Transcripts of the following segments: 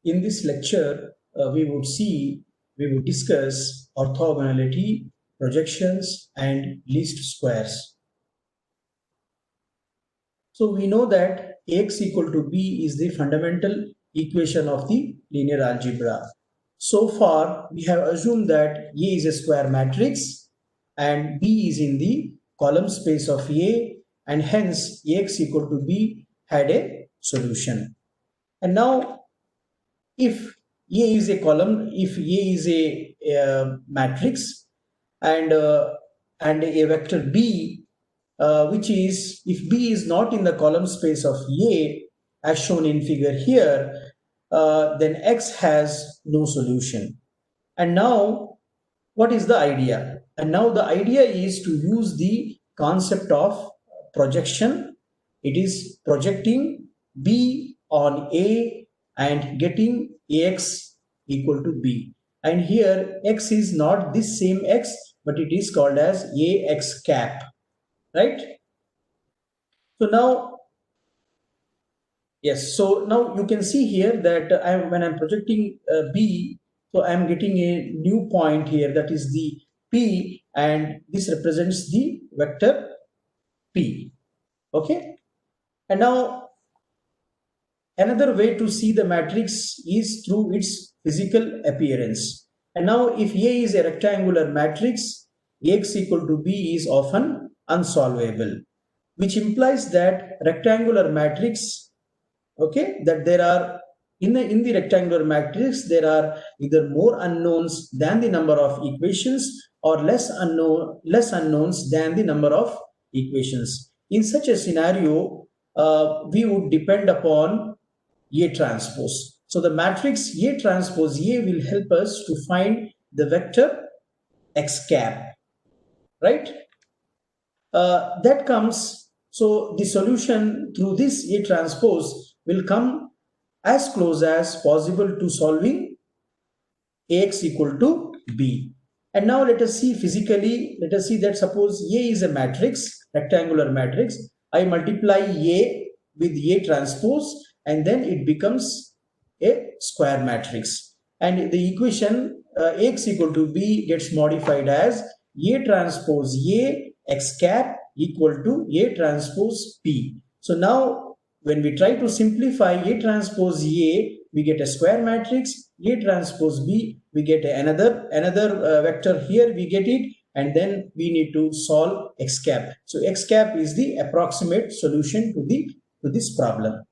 in this lecture, we would discuss orthogonality, projections, and least squares. So we know that Ax equal to b is the fundamental equation of the linear algebra. So far, we have assumed that A is a square matrix and B is in the column space of A, and hence Ax equal to b had a solution. And now, if A is a column, if A is a matrix, and a vector B, which is, if B is not in the column space of A as shown in figure here, then X has no solution. And now, what is the idea? And now the idea is to use the concept of projection. It is projecting B on A and getting Ax equal to B. And here X is not this same X, but it is called as Ax cap, right? So now, yes, so now you can see here that when I'm projecting B, so I'm getting a new point here, that is the P, and this represents the vector P. Okay, and now another way to see the matrix is through its physical appearance. And now if A is a rectangular matrix, Ax equal to B is often unsolvable, which implies that rectangular matrix, okay, that there are in the rectangular matrix there are either more unknowns than the number of equations, or less unknowns than the number of equations. In such a scenario, we would depend upon A transpose. So the matrix A transpose A will help us to find the vector X cap, right? That comes, so the solution through this A transpose will come as close as possible to solving Ax equal to B. And now let us see physically, let us see that suppose A is a matrix, rectangular matrix. I multiply A with A transpose and then it becomes a square matrix. And the equation Ax equal to B gets modified as A transpose A X cap equal to A transpose P. So now when we try to simplify A transpose A, we get a square matrix. A transpose B, we get another vector here, we get it, and then we need to solve X cap. So X cap is the approximate solution to this problem.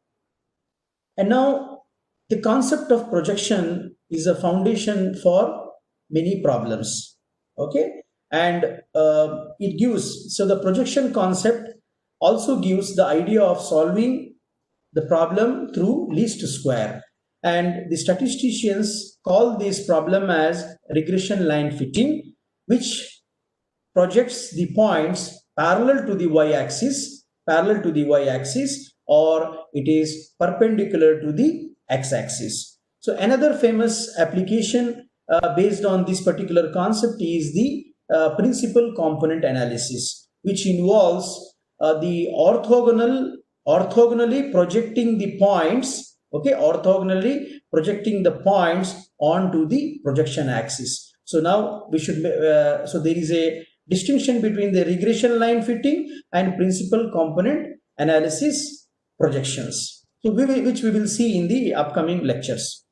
And now the concept of projection is a foundation for many problems. Okay, and it gives, so the projection concept also gives the idea of solving the problem through least square, and the statisticians call this problem as regression line fitting, which projects the points parallel to the y-axis, or it is perpendicular to the x-axis. So another famous application based on this particular concept is the principal component analysis, which involves the orthogonally projecting the points, okay, orthogonally projecting the points onto the projection axis. So now we should, so there is a distinction between the regression line fitting and principal component analysis projections, so which we will see in the upcoming lectures.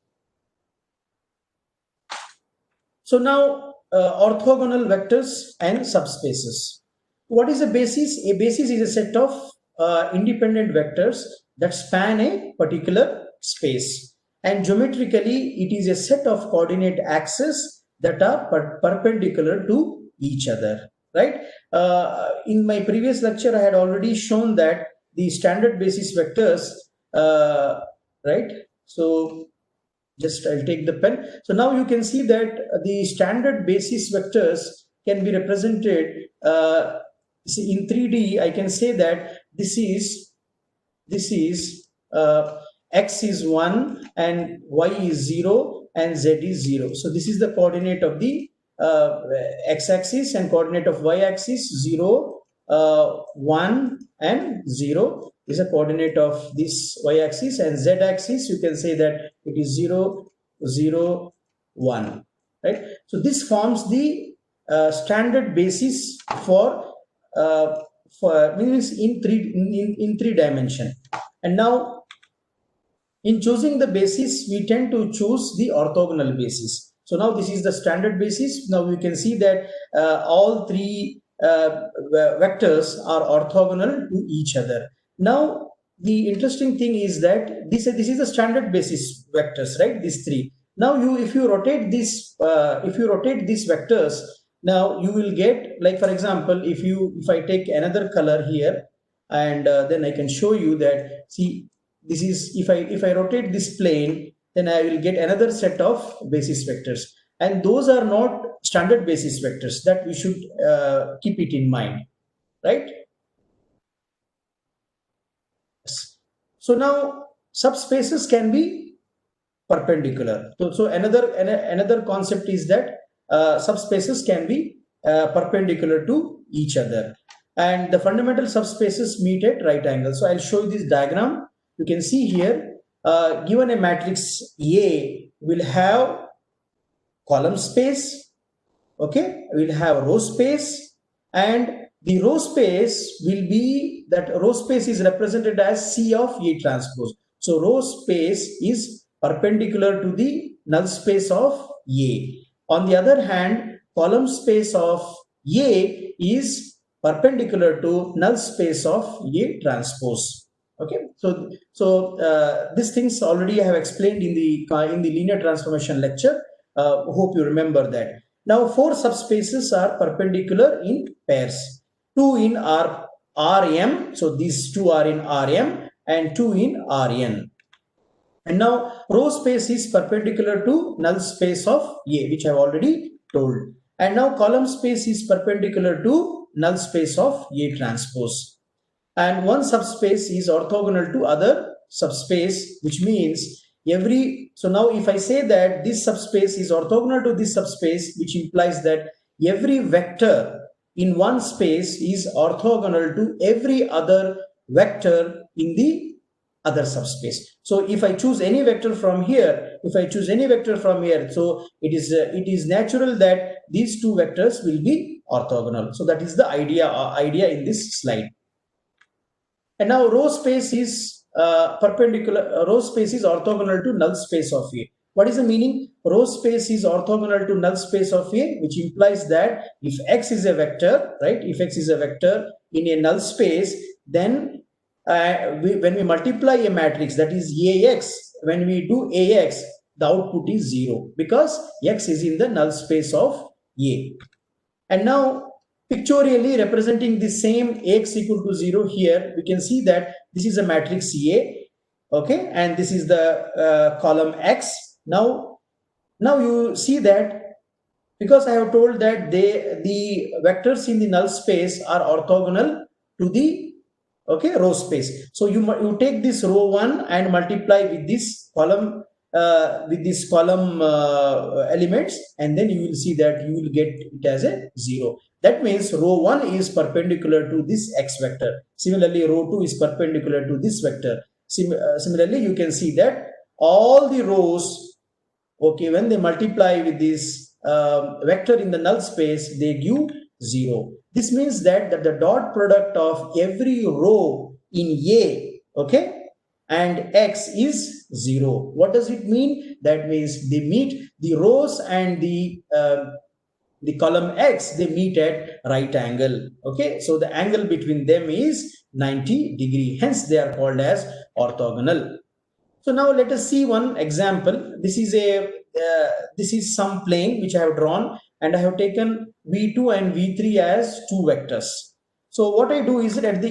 So now orthogonal vectors and subspaces. What is a basis? A basis is a set of independent vectors that span a particular space, and geometrically it is a set of coordinate axes that are perpendicular to each other, right? In my previous lecture I had already shown that the standard basis vectors, right? So just I'll take the pen. So now you can see that the standard basis vectors can be represented in 3D. I can say that this is x is 1 and y is 0 and z is 0. So this is the coordinate of the x-axis, and coordinate of y-axis 0, 1 and 0. is a coordinate of this y-axis, and z-axis you can say that it is 0, 0, 1, right? So this forms the standard basis for means in three dimension. And now in choosing the basis, we tend to choose the orthogonal basis. So now this is the standard basis. Now you can see that all three vectors are orthogonal to each other. Now the interesting thing is that this is the standard basis vectors, right? These three. Now if you rotate these vectors, now you will get, like for example, if I take another color here, and then I can show you that, see, this is, if I rotate this plane, then I will get another set of basis vectors, and those are not standard basis vectors. That we should keep it in mind, right? So now subspaces can be perpendicular. So another concept is that subspaces can be perpendicular to each other, and the fundamental subspaces meet at right angles. So I'll show you this diagram. You can see here, given a matrix A, will have column space, okay, will have row space, and the row space will be, that row space is represented as C of A transpose. So row space is perpendicular to the null space of A. On the other hand, column space of A is perpendicular to null space of A transpose. Okay, so these things already I have explained in the linear transformation lecture. Hope you remember that. Now 4 subspaces are perpendicular in pairs. 2 in Rm, so these 2 are in Rm, and 2 in Rn. And now row space is perpendicular to null space of A, which I have already told. And now column space is perpendicular to null space of A transpose. And one subspace is orthogonal to other subspace, which means so now if I say that this subspace is orthogonal to this subspace, which implies that every vector in one space is orthogonal to every other vector in the other subspace. So if I choose any vector from here, so it is natural that these two vectors will be orthogonal. So that is the idea in this slide. And now row space is row space is orthogonal to null space of A. What is the meaning? Row space is orthogonal to null space of A, which implies that if X is a vector, right? If X is a vector in a null space, then when we multiply a matrix, that is AX, when we do AX, the output is 0 because X is in the null space of A. And now pictorially representing the same Ax equal to 0 here, we can see that this is a matrix A, okay, and this is the column X. Now you see that because I have told that the vectors in the null space are orthogonal to the row space. So you take this row 1 and multiply with this column elements, and then you will see that you will get it as a 0. That means row 1 is perpendicular to this X vector. Similarly, row 2 is perpendicular to this vector. Similarly, you can see that all the rows, okay, when they multiply with this vector in the null space, they give 0. This means that the dot product of every row in A, okay, and X is 0. What does it mean? That means they meet the rows and the column X, they meet at right angle. Okay, so the angle between them is 90 degree. Hence, they are called as orthogonal. So now let us see one example. This is some plane which I have drawn, and I have taken V2 and V3 as two vectors. So what I do is that at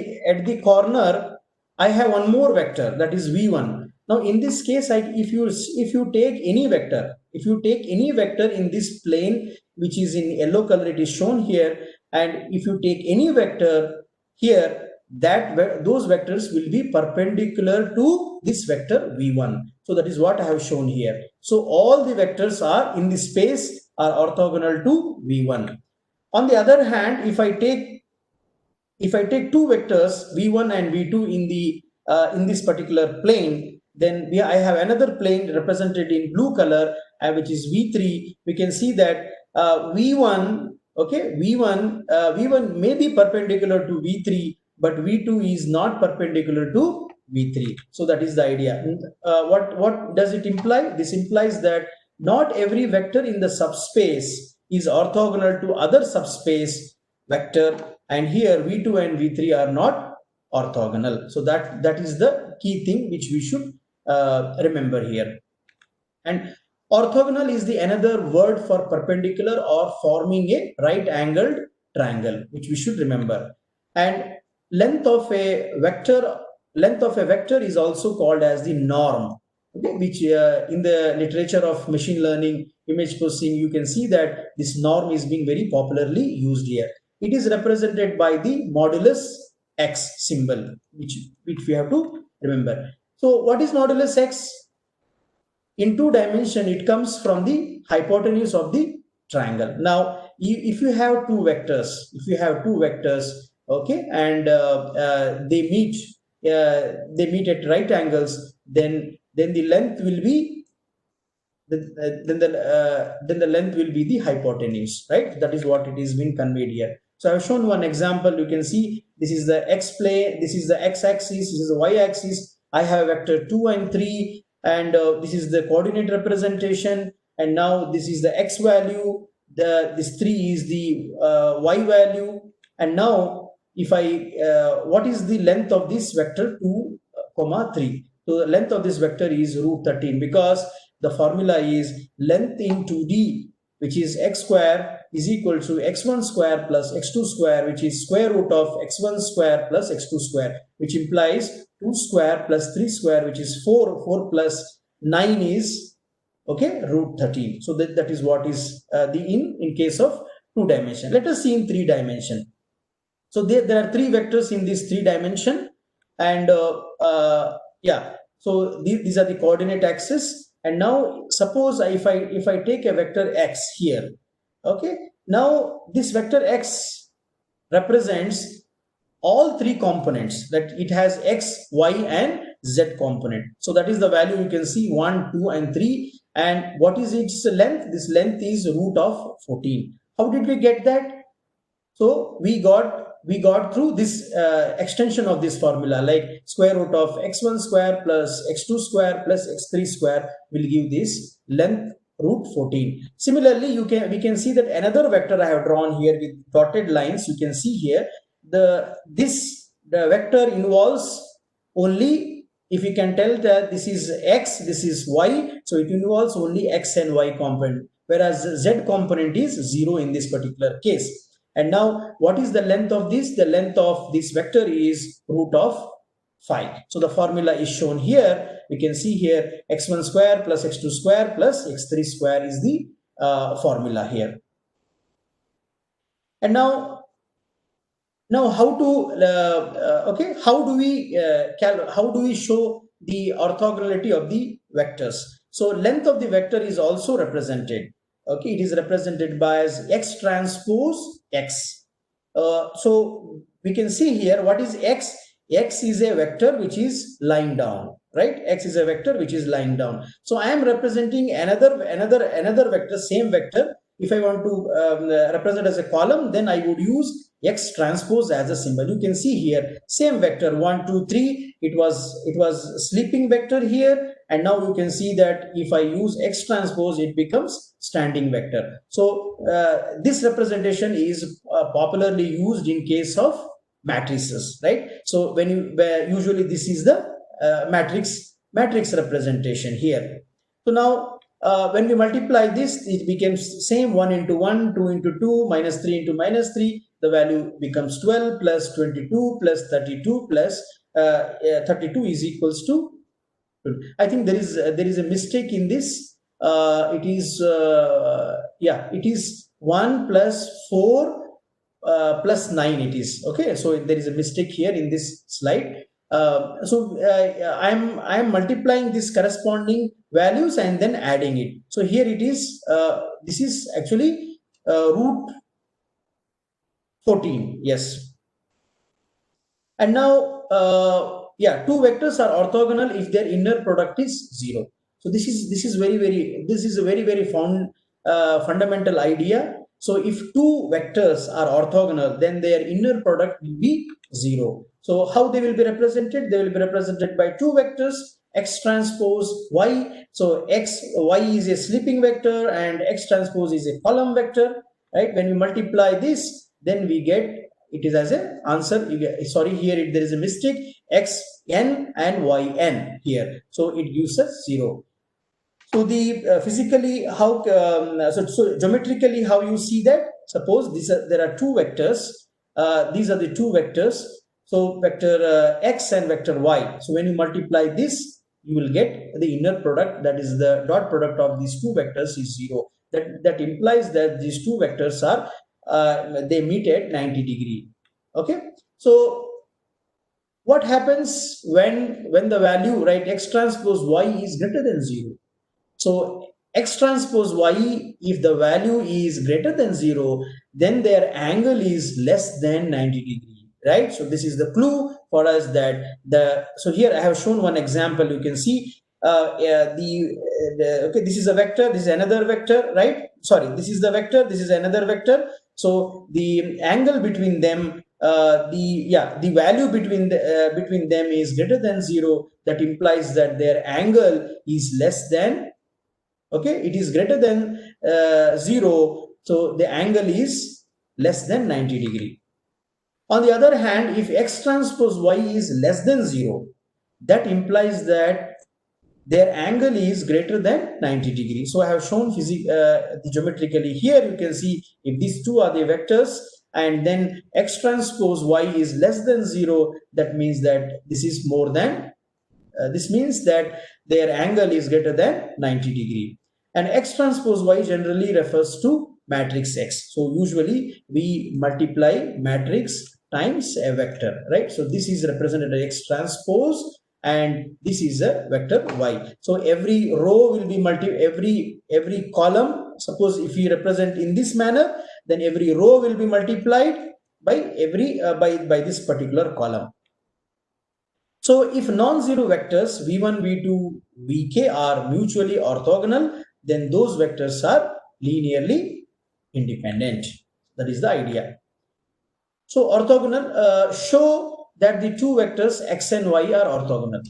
the corner, I have one more vector, that is V1. Now in this case, if you take any vector, in this plane, which is in yellow color, it is shown here, and if you take any vector here, those vectors will be perpendicular to this vector V1. So that is what I have shown here. So all the vectors are in this space are orthogonal to V1. On the other hand, if I take if I take two vectors v1 and v2 in this particular plane, then I have another plane represented in blue color, which is v3. We can see that v1, okay, v1 may be perpendicular to v3, but v2 is not perpendicular to v3. So that is the idea. What does it imply? This implies that not every vector in the subspace is orthogonal to other subspace vector, and here v2 and v3 are not orthogonal. So that is the key thing which we should remember here. And orthogonal is the another word for perpendicular or forming a right angled triangle, which we should remember. And length of a vector is also called as the norm, okay, which in the literature of machine learning image processing, you can see that this norm is being very popularly used here. It is represented by the modulus x symbol, which we have to remember. So what is modulus x? In two dimension, it comes from the hypotenuse of the triangle. Now, if you have two vectors, okay, and they meet at right angles, then the length will be then the length will be the hypotenuse, right? That is what it is being conveyed here. So I've shown one example. You can see this is the x plane, this is the x-axis, this is the y-axis. I have vector 2 and 3, and this is the coordinate representation. And now this is the x value. This 3 is the y value. And now if what is the length of this vector 2, 3? So the length of this vector is root 13, because the formula is length in 2D, which is x square, is equal to x1 square plus x2 square, which is square root of x1 square plus x2 square, which implies 2 square plus 3 square, which is 4. 4 plus 9 is, okay, root 13. So that is what is in case of 2 dimension. Let us see in 3 dimension. So there are 3 vectors in this 3 dimension, and yeah, so these are the coordinate axis. And now suppose if I take a vector x here, okay, now this vector x represents all 3 components, that it has x, y and z component. So that is the value you can see 1, 2 and 3. And what is its length? This length is root of 14. How did we get that? So we got through this extension of this formula, like square root of x1 square plus x2 square plus x3 square will give this length root 14. Similarly, we can see that another vector I have drawn here with dotted lines. You can see here the vector involves only, if you can tell that this is x, this is y, so it involves only x and y component, whereas z component is 0 in this particular case. And now what is the length of this? The length of this vector is root of 5. So the formula is shown here. We can see here x1 square plus x2 square plus x3 square is the formula here. And now how to okay, how do we show the orthogonality of the vectors? So length of the vector is also represented. Okay, it is represented by as x transpose x. So we can see here what is x. X is a vector which is lying down, right? X is a vector which is lying down. So I am representing another vector, same vector. If I want to represent as a column, then I would use x transpose as a symbol. You can see here same vector 1, 2, 3. It was sleeping vector here, and now you can see that if I use x transpose, it becomes standing vector. So this representation is popularly used in case of matrices, right? So usually this is the matrix representation here. So now when we multiply this, it becomes same 1 into 1, 2 into 2, minus 3 into minus 3. The value becomes 12 plus 22 plus 32 plus 32 is equals to. I think there is a mistake in this. It is it is 1 plus 4 plus 9 it is. Okay, so there is a mistake here in this slide. So I'm multiplying this corresponding values and then adding it. So here it is, this is actually root 14. Yes. And now, yeah, two vectors are orthogonal if their inner product is 0. So this is a very fundamental idea. So if two vectors are orthogonal, then their inner product will be 0. So how they will be represented? They will be represented by two vectors, x transpose y. So y is a sleeping vector and x transpose is a column vector, right? When we multiply this, then we get it is as an answer. Sorry, here there is a mistake, xn and yn here. So it gives us 0. So the physically how so geometrically how you see that? Suppose there are two vectors. These are the two vectors. So vector x and vector y. So when you multiply this, you will get the inner product, that is the dot product of these two vectors is 0. That implies that these two vectors are they meet at 90 degree. Okay. So what happens when the value, right, x transpose y is greater than 0? So x transpose y, if the value is greater than 0, then their angle is less than 90 degree, right? So this is the clue for us that so here I have shown one example. You can see okay, this is a vector, this is another vector, right? Sorry, this is the vector, this is another vector. So the angle between them, the value between them is greater than 0. That implies that their angle is less than, okay, it is greater than 0. So the angle is less than 90 degree. On the other hand, if x transpose y is less than 0, that implies that their angle is greater than 90 degree. So I have shown geometrically here. You can see if these two are the vectors and then x transpose y is less than 0, that means that this is more than this means that their angle is greater than 90 degree. And x transpose y generally refers to matrix X. So usually we multiply matrix times a vector, right? So this is represented as x transpose and this is a vector y. So every row will be every column. Suppose if we represent in this manner, then every row will be multiplied by every by this particular column. So if non-zero vectors v1, v2, vk are mutually orthogonal, then those vectors are linearly independent. That is the idea. So orthogonal, show that the two vectors x and y are orthogonal.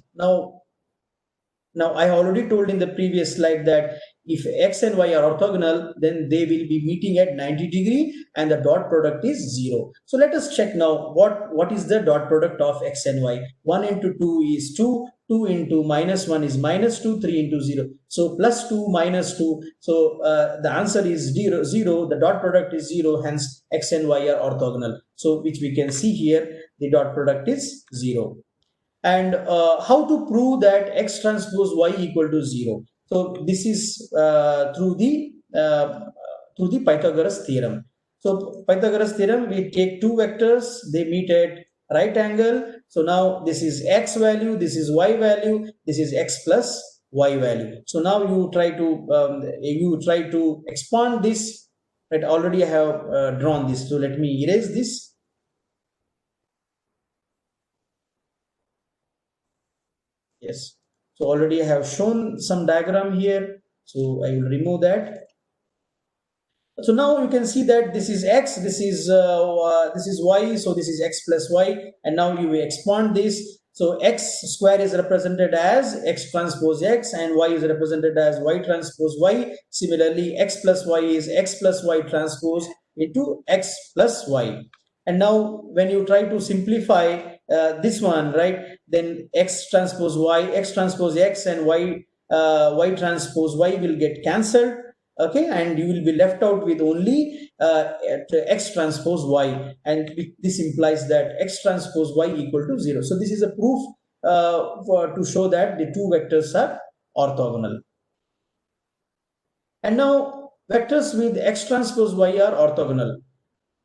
Now I already told in the previous slide that if x and y are orthogonal, then they will be meeting at 90 degree and the dot product is 0. So let us check now what is the dot product of x and y. 1 into 2 is 2, 2 into minus 1 is minus 2, 3 into 0. So plus 2 minus 2. So the answer is 0, 0. The dot product is 0. Hence x and y are orthogonal. So which we can see here, the dot product is 0. And how to prove that x transpose y equal to 0? So this is through the Pythagoras theorem. So Pythagoras theorem, we take two vectors, they meet at right angle. So now this is x value, this is y value, this is x plus y value. So now you try to expand this. Right, already I have drawn this. So let me erase this. Yes, so already I have shown some diagram here, so I will remove that. So now you can see that this is x, this is y, so this is x plus y, and now you will expand this. So x square is represented as x transpose x and y is represented as y transpose y. Similarly, x plus y is x plus y transpose into x plus y. And now when you try to simplify this one, right, then x transpose y, x transpose x and y transpose y will get cancelled. Okay, and you will be left out with only x transpose y, and this implies that x transpose y equal to 0. So this is a proof to show that the two vectors are orthogonal. And now vectors with x transpose y are orthogonal.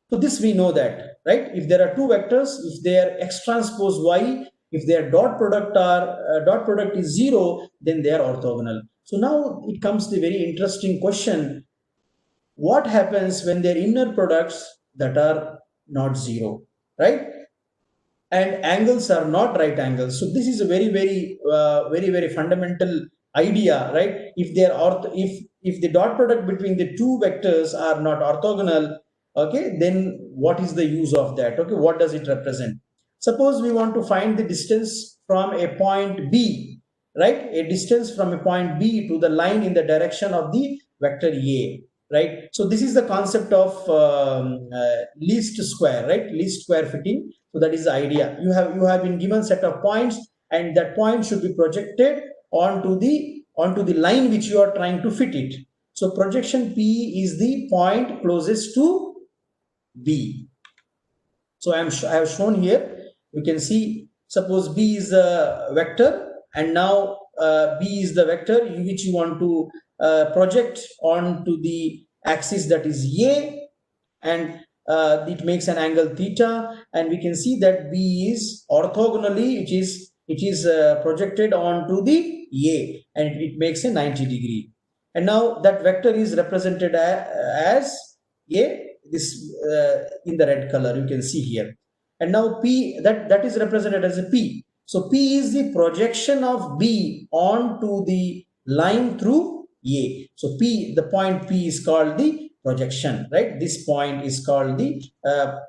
So this we know that, right? If there are two vectors, if their x transpose y, if their dot product is 0, then they are orthogonal. So now it comes the very interesting question: what happens when their inner products that are not 0, right? and angles are not right angles. So this is a very fundamental idea, right? If they are if the dot product between the two vectors are not orthogonal, okay, then what is the use of that? Okay, what does it represent? Suppose we want to find the distance from a point B, right? A distance from a point B to the line in the direction of the vector A, right? So this is the concept of least square, right? Least square fitting. So that is the idea. You have been given set of points, and that point should be projected onto the line which you are trying to fit it. So projection P is the point closest to B. So I have shown here. You can see, suppose B is a vector, and now B is the vector which you want to project onto the axis, that is A, and it makes an angle theta, and we can see that B is orthogonally, it is projected onto the A, and it makes a 90 degree. And now that vector is represented as A, this in the red color you can see here. And now P, that is represented as a P. So P is the projection of B onto the line through A. So P, the point P is called the projection, right? This point is called the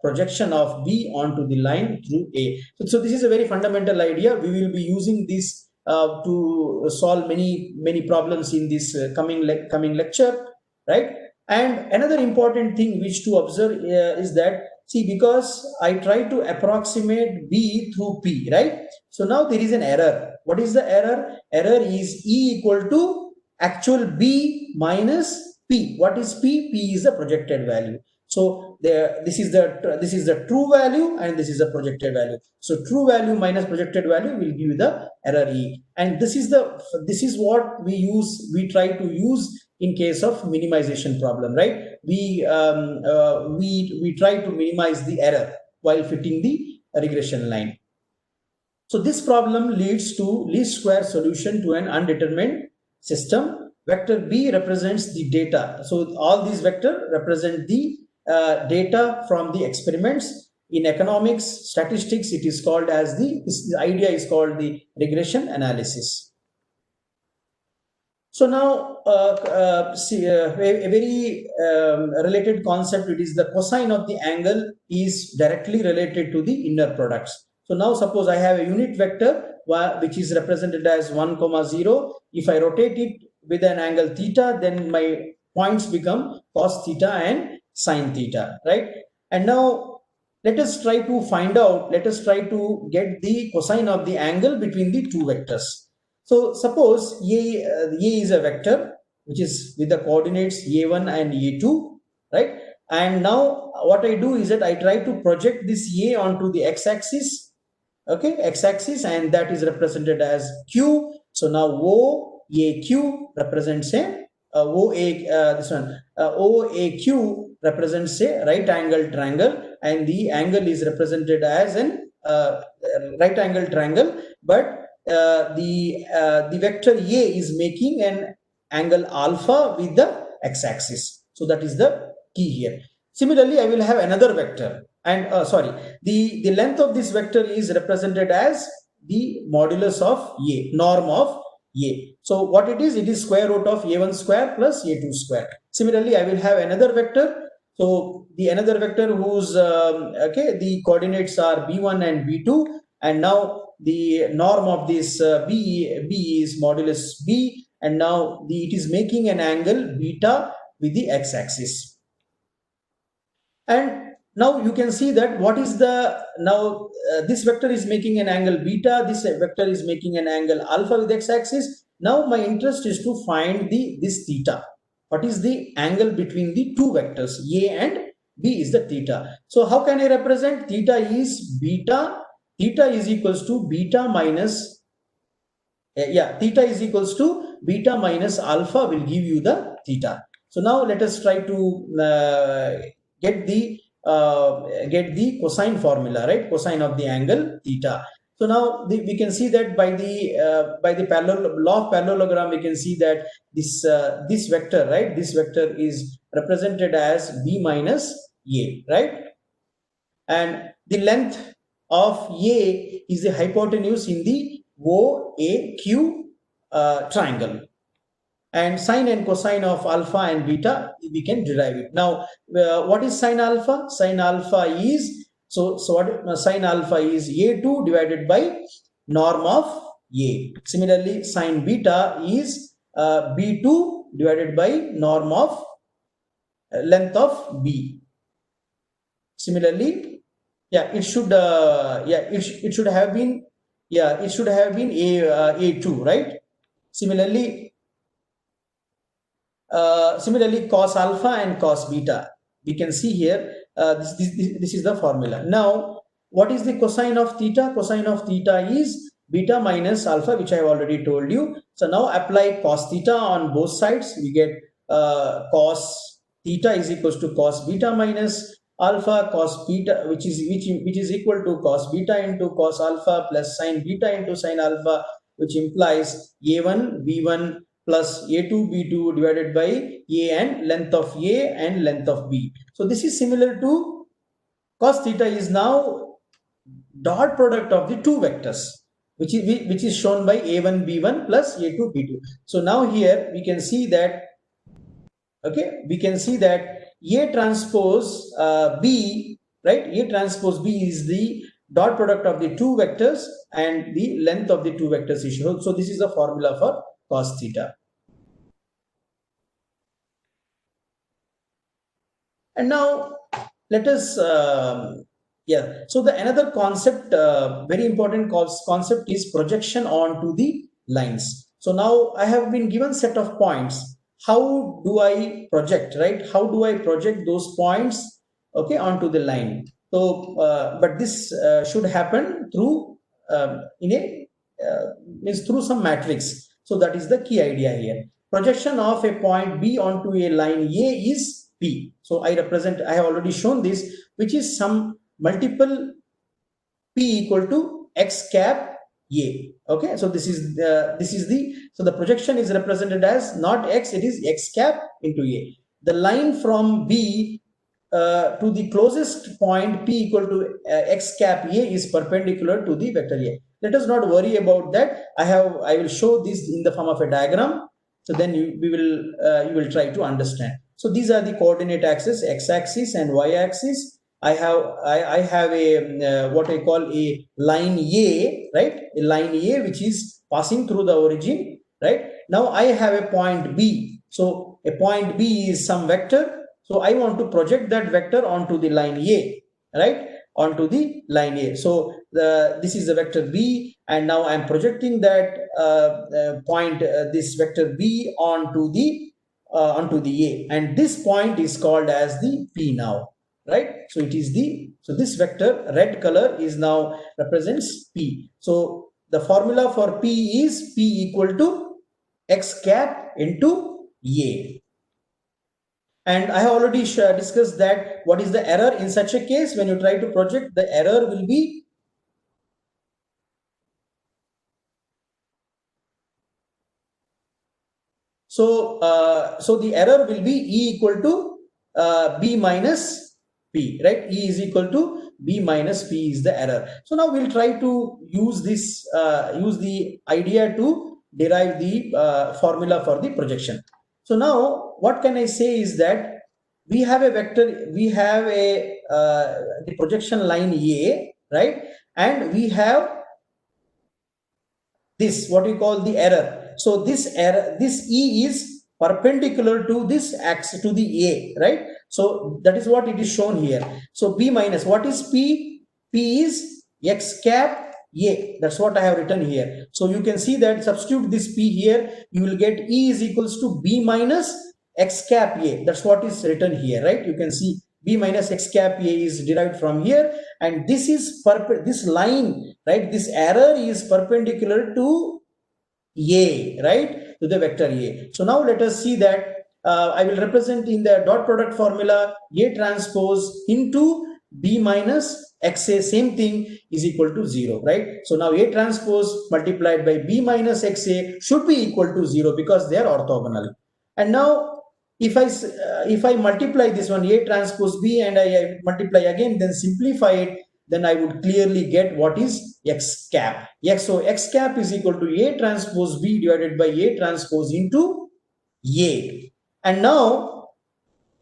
projection of B onto the line through A. So this is a very fundamental idea. We will be using this to solve many problems in this coming lecture, right? And another important thing which to observe is that, see, because I try to approximate B through P, right? So now there is an error. What is the error? Error is E equal to actual B minus P. What is P? P is the projected value. So this is the true value, and this is the projected value. So true value minus projected value will give you the error E. And this is what we try to use in case of minimization problem, right? We try to minimize the error while fitting the regression line. So this problem leads to least square solution to an undetermined system. Vector B represents the data. So all these vectors represent the data from the experiments. In economics, statistics, it is called as the idea is called the regression analysis. So now see a very related concept. It is the cosine of the angle is directly related to the inner products. So now suppose I have a unit vector which is represented as 1, 0. If I rotate it with an angle theta, then my points become cos theta and sin theta, right? And now let us try to get the cosine of the angle between the two vectors. So suppose A is a vector which is with the coordinates A1 and A2, right? And now what I do is that I try to project this A onto the x-axis, okay, x-axis, and that is represented as Q. So now OAQ represents a OAQ represents a right angle triangle, and the angle is represented as an right angle triangle, but the vector A is making an angle alpha with the x-axis. So that is the key here. Similarly, I will have another vector, and the length of this vector is represented as the modulus of A, norm of A. So what it is square root of A1 square plus A2 square. Similarly, I will have another vector. So the another vector whose the coordinates are B1 and B2, and now the norm of this B is modulus B, and now it is making an angle beta with the x-axis. And now you can see that what is the this vector is making an angle beta, this vector is making an angle alpha with x-axis. Now my interest is to find this theta. What is the angle between the two vectors A and B is the theta. So how can I represent? Theta is beta. Theta is equals to beta minus theta is equals to beta minus alpha will give you the theta. So now let us try to get the cosine formula, right? Cosine of the angle theta. So now we can see that by the parallel law of parallelogram, we can see that this vector, right? This vector is represented as B minus A, right? And the length of A is the hypotenuse in the OAQ triangle. And sine and cosine of alpha and beta, we can derive it. Now, what is sine alpha? Sine alpha is, sine alpha is A2 divided by norm of A. Similarly, sine beta is B2 divided by norm of length of B. Similarly, it should have been A2, right? Similarly, cos alpha and cos beta, we can see here, this is the formula. Now, what is the cosine of theta? Cosine of theta is beta minus alpha, which I have already told you. So now apply cos theta on both sides. We get cos theta is equals to cos beta minus alpha cos beta, which is equal to cos beta into cos alpha plus sine beta into sine alpha, which implies A1 B1 plus A2 B2 divided by A and length of A and length of B. So this is similar to cos theta is now dot product of the two vectors, which is shown by A1 B1 plus A2 B2. So now here we can see that, okay, we can see that A transpose B, right? A transpose B is the dot product of the two vectors and the length of the two vectors is shown. So this is the formula for cos theta. And now let us, so the another concept, very important concept is projection onto the lines. So now I have been given set of points. How do I project, right? How do I project those points, okay, onto the line? So, but this should happen through through some matrix. So that is the key idea here. Projection of a point B onto a line A is P. So I have already shown this, which is some multiple P equal to X cap A. Okay, so this is the projection is represented as not X, it is X cap into A. The line from B to the closest point P equal to X cap A is perpendicular to the vector A. Let us not worry about that. I will show this in the form of a diagram. So then you will try to understand. So these are the coordinate axes, x-axis and y-axis. I have a what I call a line A, right? A line A which is passing through the origin, right? Now I have a point B. So a point B is some vector. So I want to project that vector onto the line A, right? Onto the line A. So this is the vector B, and now I'm projecting that point, this vector B onto the A, and this point is called as the P now, right? So it is this vector, red color, is now represents P. So the formula for P is P equal to X cap into A. And I have already discussed that what is the error in such a case when you try to project. The error will be so the error will be E equal to B minus P, right? E is equal to B minus P is the error. So now we'll try to use this use the idea to derive the formula for the projection. So now what can I say is that we have a vector, we have a the projection line A, right? And we have this, what we call the error. So this error, this E is perpendicular to this axis, to the A, right? So that is what it is shown here. So B minus, what is P? P is X cap A. That's what I have written here. So you can see that substitute this P here, you will get E is equals to B minus X cap A. That's what is written here, right? You can see B minus X cap A is derived from here, and this is this line, right? This error is perpendicular to A, right? To the vector A. So now let us see that I will represent in the dot product formula A transpose into B minus XA, same thing, is equal to 0, right? So now A transpose multiplied by B minus XA should be equal to 0 because they are orthogonal. And now if I multiply this one A transpose B and I multiply again, then simplify it, then I would clearly get what is X cap. So X cap is equal to A transpose B divided by A transpose into A. And now,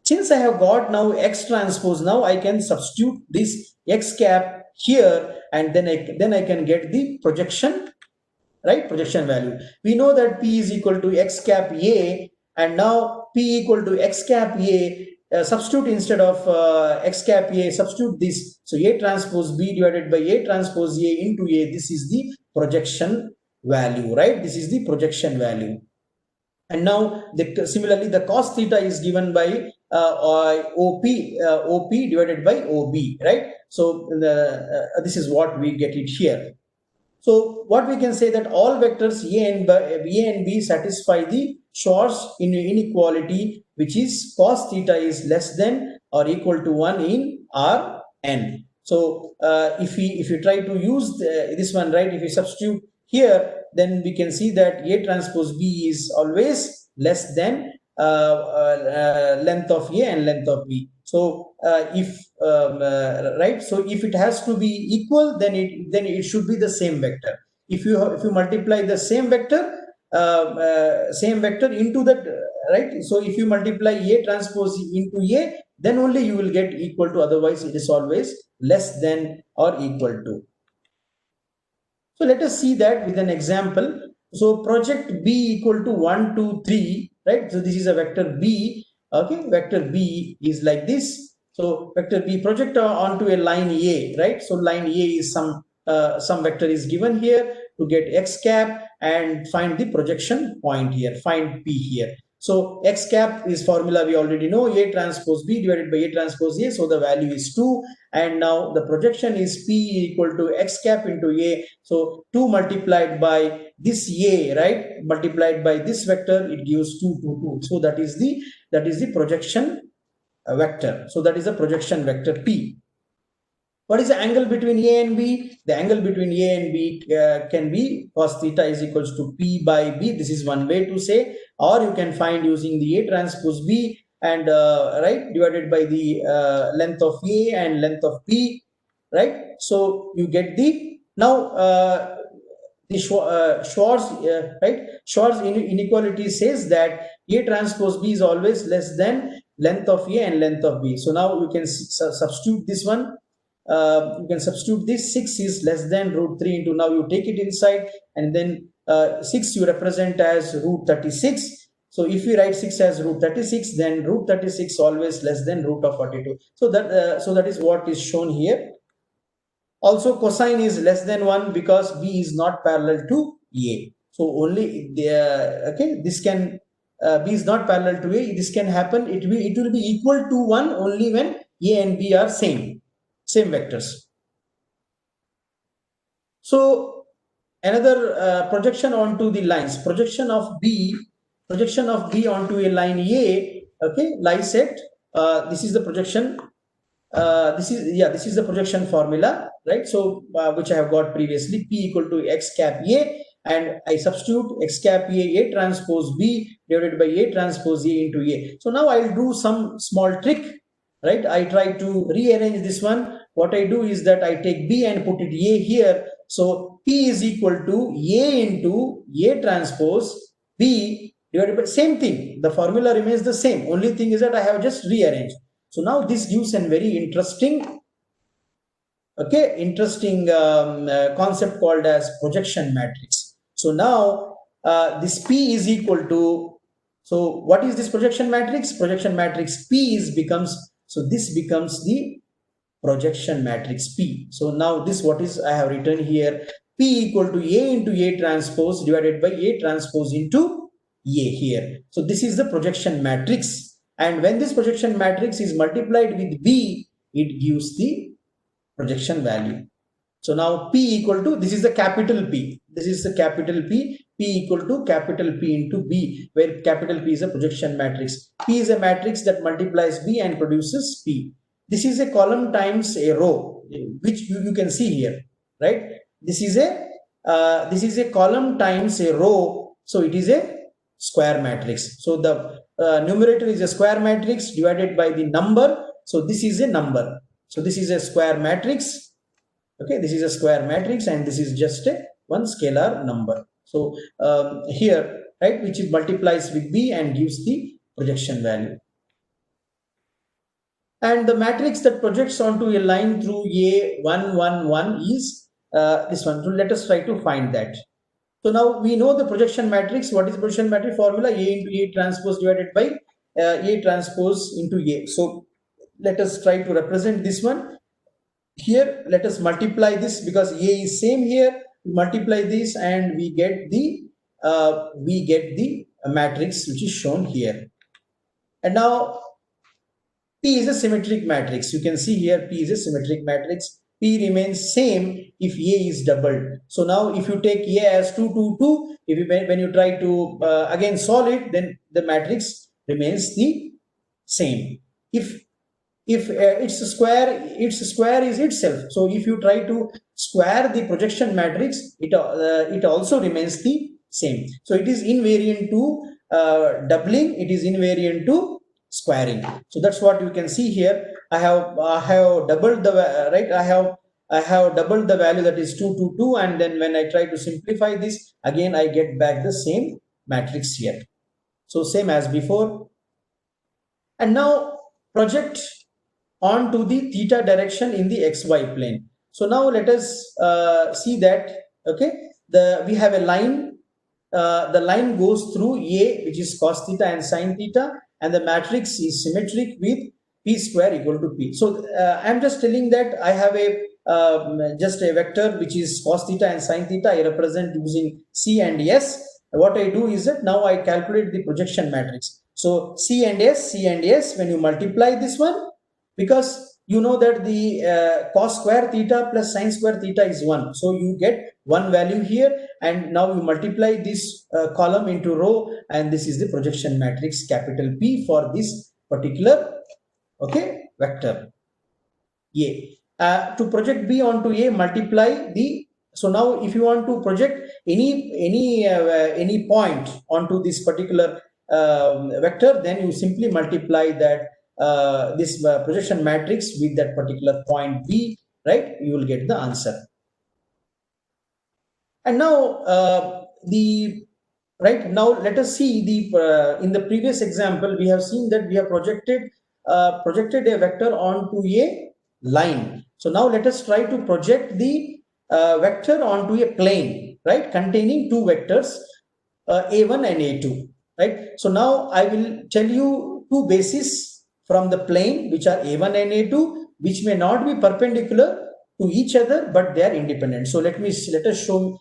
since I have got now X transpose, now I can substitute this X cap here, and then I can get the projection, right? Projection value. We know that P is equal to X cap A, and now P equal to X cap A. Substitute instead of X cap A, substitute this. So A transpose B divided by A transpose A into A. This is the projection value, right? This is the projection value. And now similarly the cos theta is given by OP divided by OB, right? So this is what we get it here. So what we can say that all vectors A and B satisfy the Schwarz inequality, which is cos theta is less than or equal to 1 in Rn. So if you try to use this one, right, if you substitute here, then we can see that A transpose B is always less than length of A and length of B. So right, so if it has to be equal, then it should be the same vector. If you multiply the same vector into that, right, so if you multiply A transpose into A, then only you will get equal to, otherwise it is always less than or equal to. So let us see that with an example. So project B equal to 1, 2, 3, right? So this is a vector B. Okay, vector B is like this. So vector B project onto a line A, right? So line A is some vector is given here to get X cap and find the projection point here, find P here. So X cap is formula we already know, A transpose B divided by A transpose A. So the value is 2. And now the projection is P equal to X cap into A. So 2 multiplied by this A, right, multiplied by this vector, it gives 2, 2, 2. So that is the projection vector. So that is the projection vector P. What is the angle between A and B? The angle between A and B can be cos theta is equals to P by B. This is one way to say, or you can find using the A transpose B and right, divided by the length of A and length of B, right? So you get the, now the Schwarz, right? Schwarz inequality says that A transpose B is always less than length of A and length of B. So now you can substitute this one. You can substitute this. 6 is less than root 3 into, now you take it inside, and then 6 you represent as root 36. So if we write 6 as root 36, then root 36 always less than root of 42. So that is what is shown here. Also cosine is less than 1 because B is not parallel to A. So only okay, this can B is not parallel to A. This can happen. It will be equal to 1 only when A and B are same vectors. So another projection onto the lines, projection of B onto a line A, okay, lies at this is the projection, this is the projection formula, right? So which I have got previously, P equal to X cap A, and I substitute X cap A transpose B divided by A transpose A into A. So now I'll do some small trick, right? I try to rearrange this one. What I do is that I take B and put it A here. So P is equal to A into A transpose B divided by, same thing. The formula remains the same. Only thing is that I have just rearranged. So now this gives a very interesting, okay, concept called as projection matrix. So now this P is equal to, so what is this projection matrix? Projection matrix P becomes, so this becomes the projection matrix P. So now this, what is I have written here, P equal to A into A transpose divided by A transpose into A here. So this is the projection matrix, and when this projection matrix is multiplied with B, it gives the projection value. So now P equal to, this is the capital P, this is the capital P, P equal to capital P into B, where capital P is a projection matrix. P is a matrix that multiplies B and produces P. This is a column times a row, which you can see here, right? This is a column times a row, so it is a square matrix. So the numerator is a square matrix divided by the number. So this is a number. So this is a square matrix, Okay, this is a square matrix and this is just a one scalar number. So here, right, which it multiplies with B and gives the projection value. And the matrix that projects onto a line through A111 is this one. So let us try to find that. So now we know the projection matrix. What is the projection matrix formula? A into A transpose divided by A transpose into A. So let us try to represent this one. Here, let us multiply this because A is same here. We multiply this and we get the matrix which is shown here. And now P is a symmetric matrix. You can see here P is a symmetric matrix. P remains same if A is doubled. So now if you take A as 2, 2, 2, when you try to again solve it, then the matrix remains the same. If its square is itself. So if you try to square the projection matrix, it also remains the same. So it is invariant to doubling. It is invariant to squaring. So that's what you can see here. I have doubled the right. I have doubled the value, that is 2, 2, 2, and then when I try to simplify this again, I get back the same matrix here. So same as before. And now project onto the theta direction in the xy plane. So now let us see that. Okay, we have a line. The line goes through A, which is cos theta and sin theta, and the matrix is symmetric with P square equal to P. So I'm just telling that I have a just a vector which is cos theta and sin theta. I represent using C and S. What I do is that now I calculate the projection matrix. So C and S, when you multiply this one, because you know that the cos square theta plus sin square theta is 1. So you get one value here, and now you multiply this column into row, and this is the projection matrix capital P for this particular vector A. To project B onto A, multiply the. So now if you want to project any point onto this particular vector, then you simply multiply that this projection matrix with that particular point B, right? You will get the answer. And now now let us see the in the previous example we have seen that we have projected a vector onto a line. So now let us try to project the vector onto a plane, right, containing two vectors a1 and a2, right? So now I will tell you two bases from the plane which are a1 and a2, which may not be perpendicular to each other, but they are independent. So let me show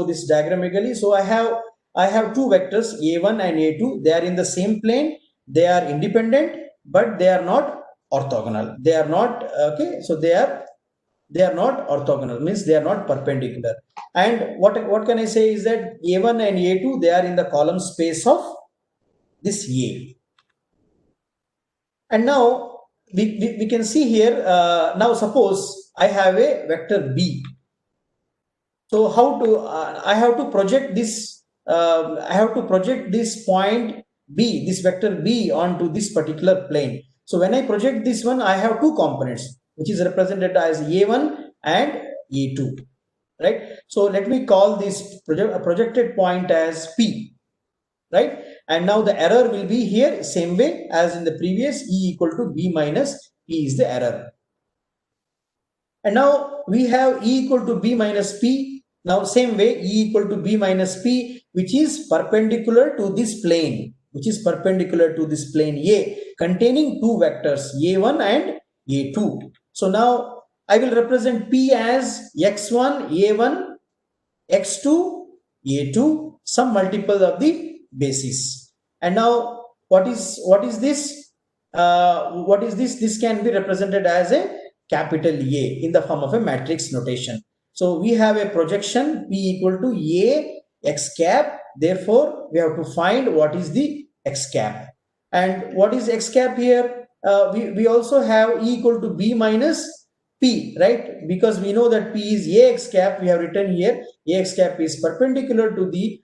this diagrammatically. So I have two vectors a1 and a2. They are in the same plane. They are independent, but they are not orthogonal. They are not so they are not orthogonal, means they are not perpendicular. And what can I say is that a1 and a2, they are in the column space of this A. And now we can see here, now suppose I have a vector B. So how to I have to project this point B, this vector B, onto this particular plane. So when I project this one, I have two components, which is represented as A1 and A2, right? So let me call this projected point as P, right? And now the error will be here same way as in the previous, E equal to B minus P is the error. And now we have E equal to B minus P. Now same way, E equal to B minus P, which is perpendicular to this plane, A, containing two vectors A1 and A2. So now I will represent P as x1 A1, x2 A2, some multiple of the bases. And now what is this? This can be represented as a capital A in the form of a matrix notation. So we have a projection P equal to A x cap. Therefore, we have to find what is the x cap. And what is x cap here? We also have E equal to B minus P, right? Because we know that P is A x cap. We have written here A x cap is perpendicular to the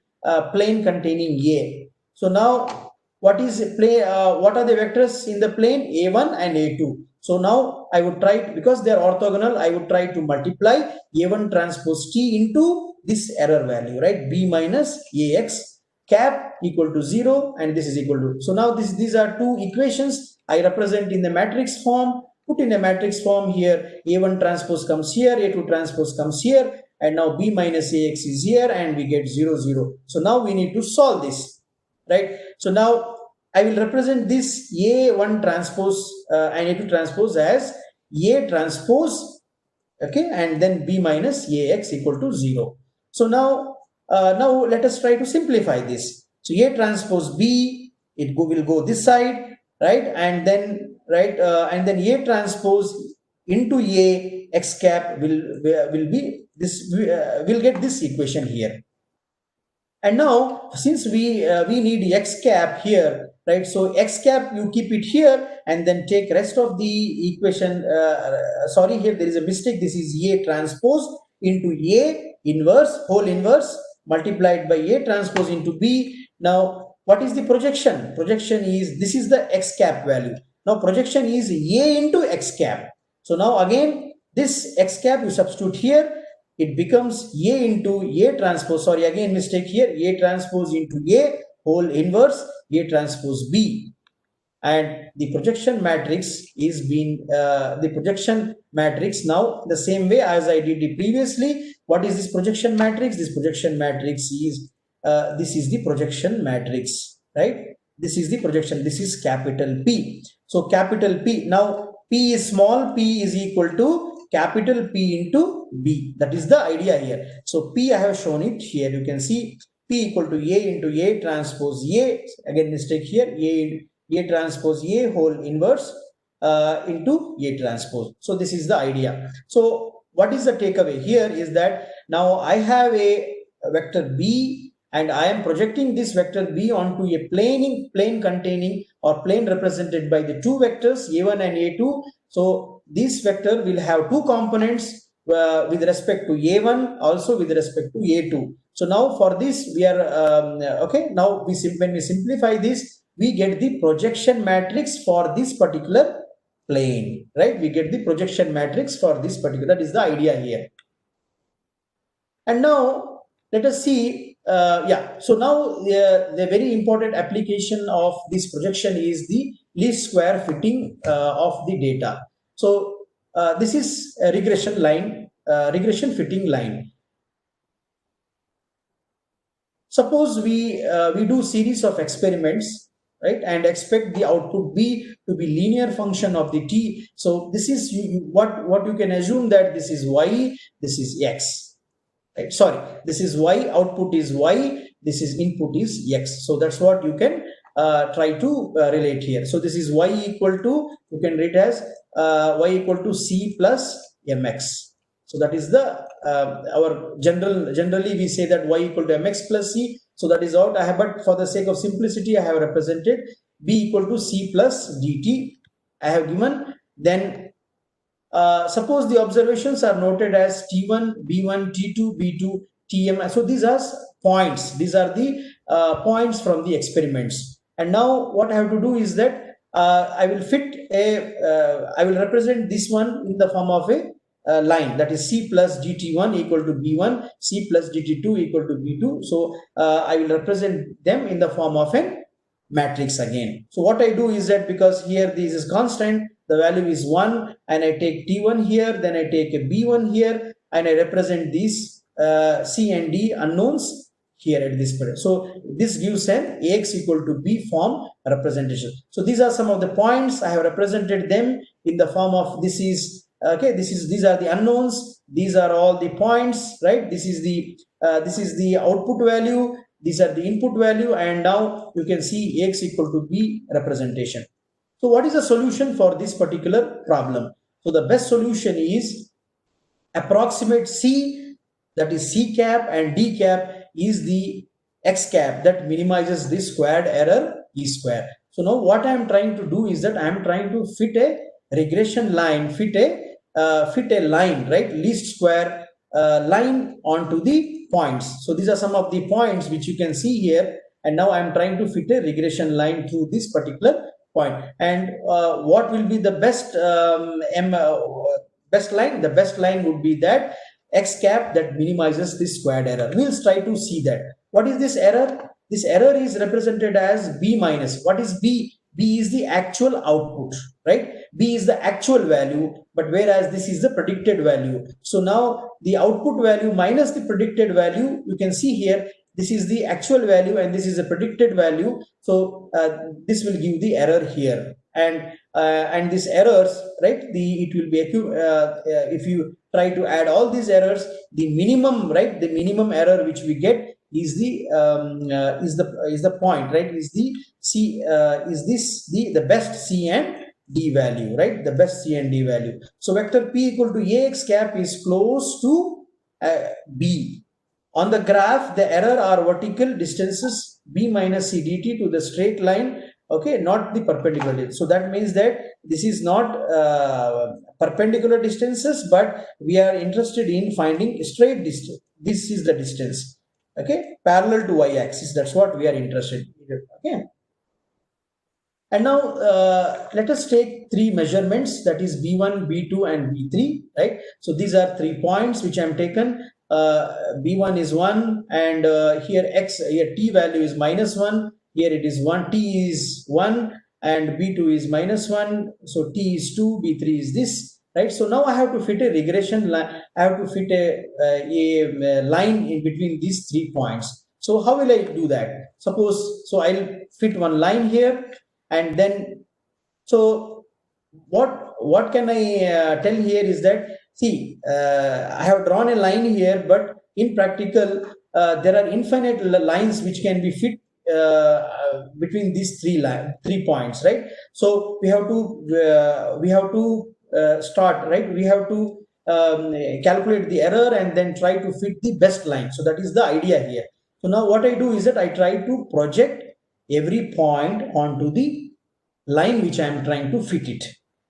plane containing A. So now what are the vectors in the plane? A1 and A2. So now I would try, because they are orthogonal, I would try to multiply A1 transpose T into this error value, right? B minus AX cap equal to 0, and this is equal to. So now these are two equations I represent in the matrix form. Put in a matrix form here, A1 transpose comes here, A2 transpose comes here, and now B minus AX is here, and we get 0, 0. So now we need to solve this, right? So now I will represent this A1 transpose and A2 transpose as A transpose, okay, and then B minus AX equal to 0. So now, now let us try to simplify this. So A transpose B, will go this side, right, and then and then A transpose into A X cap will be this. Will get this equation here. And now, since we need X cap here, right? So X cap, you keep it here and then take rest of the equation. Sorry, here there is a mistake. This is A transpose into A inverse, whole inverse, multiplied by A transpose into B. Now, what is the projection? Projection is, this is the X cap value. Now, projection is A into X cap. So now again, this X cap you substitute here. It becomes A into A transpose, sorry, again mistake here, A transpose into A whole inverse A transpose B. And the projection matrix is being, the projection matrix now the same way as I did it previously. What is this projection matrix? This projection matrix is, this is the projection matrix, right? This is the projection, this is capital P. So capital P, now P is small, P is equal to capital P into B. That is the idea here. So P, I have shown it here. You can see P equal to A into A transpose A. Again mistake here. A transpose A whole inverse into A transpose. So this is the idea. So what is the takeaway here is that now I have a vector B and I am projecting this vector B onto a plane containing or plane represented by the two vectors A1 and A2. So this vector will have two components with respect to A1, also with respect to A2. So now for this we are okay. Now when we simplify this, we get the projection matrix for this particular plane, right? We get the projection matrix for this particular. That is the idea here. And now let us see. Yeah. So now the very important application of this projection is the least square fitting of the data. So this is a regression line, regression fitting line. Suppose we do series of experiments, right, and expect the output B to be linear function of the T. So this is what you can assume, that this is Y, this is X. Right, sorry, this is Y, output is Y, this is input is X. So that's what you can try to relate here. So this is Y equal to, you can read as Y equal to C plus MX. So that is the our generally we say that Y equal to MX plus C. So that is out. I have, but for the sake of simplicity, I have represented B equal to C plus DT. I have given. Then suppose the observations are noted as T1, B1, T2, B2, TM. So these are points. These are the points from the experiments. And now what I have to do is that I will fit I will represent this one in the form of a line, that is C plus DT1 equal to B1, C plus DT2 equal to B2. So I will represent them in the form of a matrix again. So what I do is that, because here this is constant, the value is 1, and I take T1 here, then I take a B1 here, and I represent these C and D unknowns here at this point. So this gives an AX equal to B form representation. So these are some of the points. I have represented them in the form of, this is okay, these are the unknowns, these are all the points, right? This is the output value, these are the input value, and now you can see AX equal to B representation. So what is the solution for this particular problem? So the best solution is approximate C, that is C cap, and D cap is the X cap that minimizes the squared error E square. So now what I am trying to do is that I am trying to fit a regression line, fit a line, right, least square line onto the points. So these are some of the points which you can see here, and now I am trying to fit a regression line through this particular point. And what will be the best best line? The best line would be that x cap that minimizes this squared error. We'll try to see that. What is this error? This error is represented as b minus. What is b? B is the actual output, right? B is the actual value, but whereas this is the predicted value. So now the output value minus the predicted value, you can see here, this is the actual value and this is a predicted value. So this will give the error here. And these errors, right, it will be if you try to add all these errors, the minimum, right, the minimum error which we get is the point, right, is the C, is this the best C and D value, right, the best C and D value. So vector P equal to Ax cap is close to B. On the graph, the error are vertical distances B minus C dt to the straight line, okay, not the perpendicular. So that means that this is not perpendicular distances, but we are interested in finding straight distance. This is the distance, okay, parallel to y-axis. That's what we are interested in, okay. And now let us take three measurements, that is B1, B2 and B3, right? So these are 3 points which I am taken. B1 is 1 and here T value is -1, here it is 1, T is 1 and B2 is -1, so T is 2, B3 is this, right? So now I have to fit a regression line, I have to fit a line in between these 3 points. So how will I do that? Suppose, so I'll fit one line here, and then, so what can I tell here is that, see, I have drawn a line here, but in practical, there are infinite lines which can be fit between these 3 points, right? So we have to start, right? We have to calculate the error and then try to fit the best line. So that is the idea here. So now what I do is that I try to project every point onto the line which I am trying to fit it.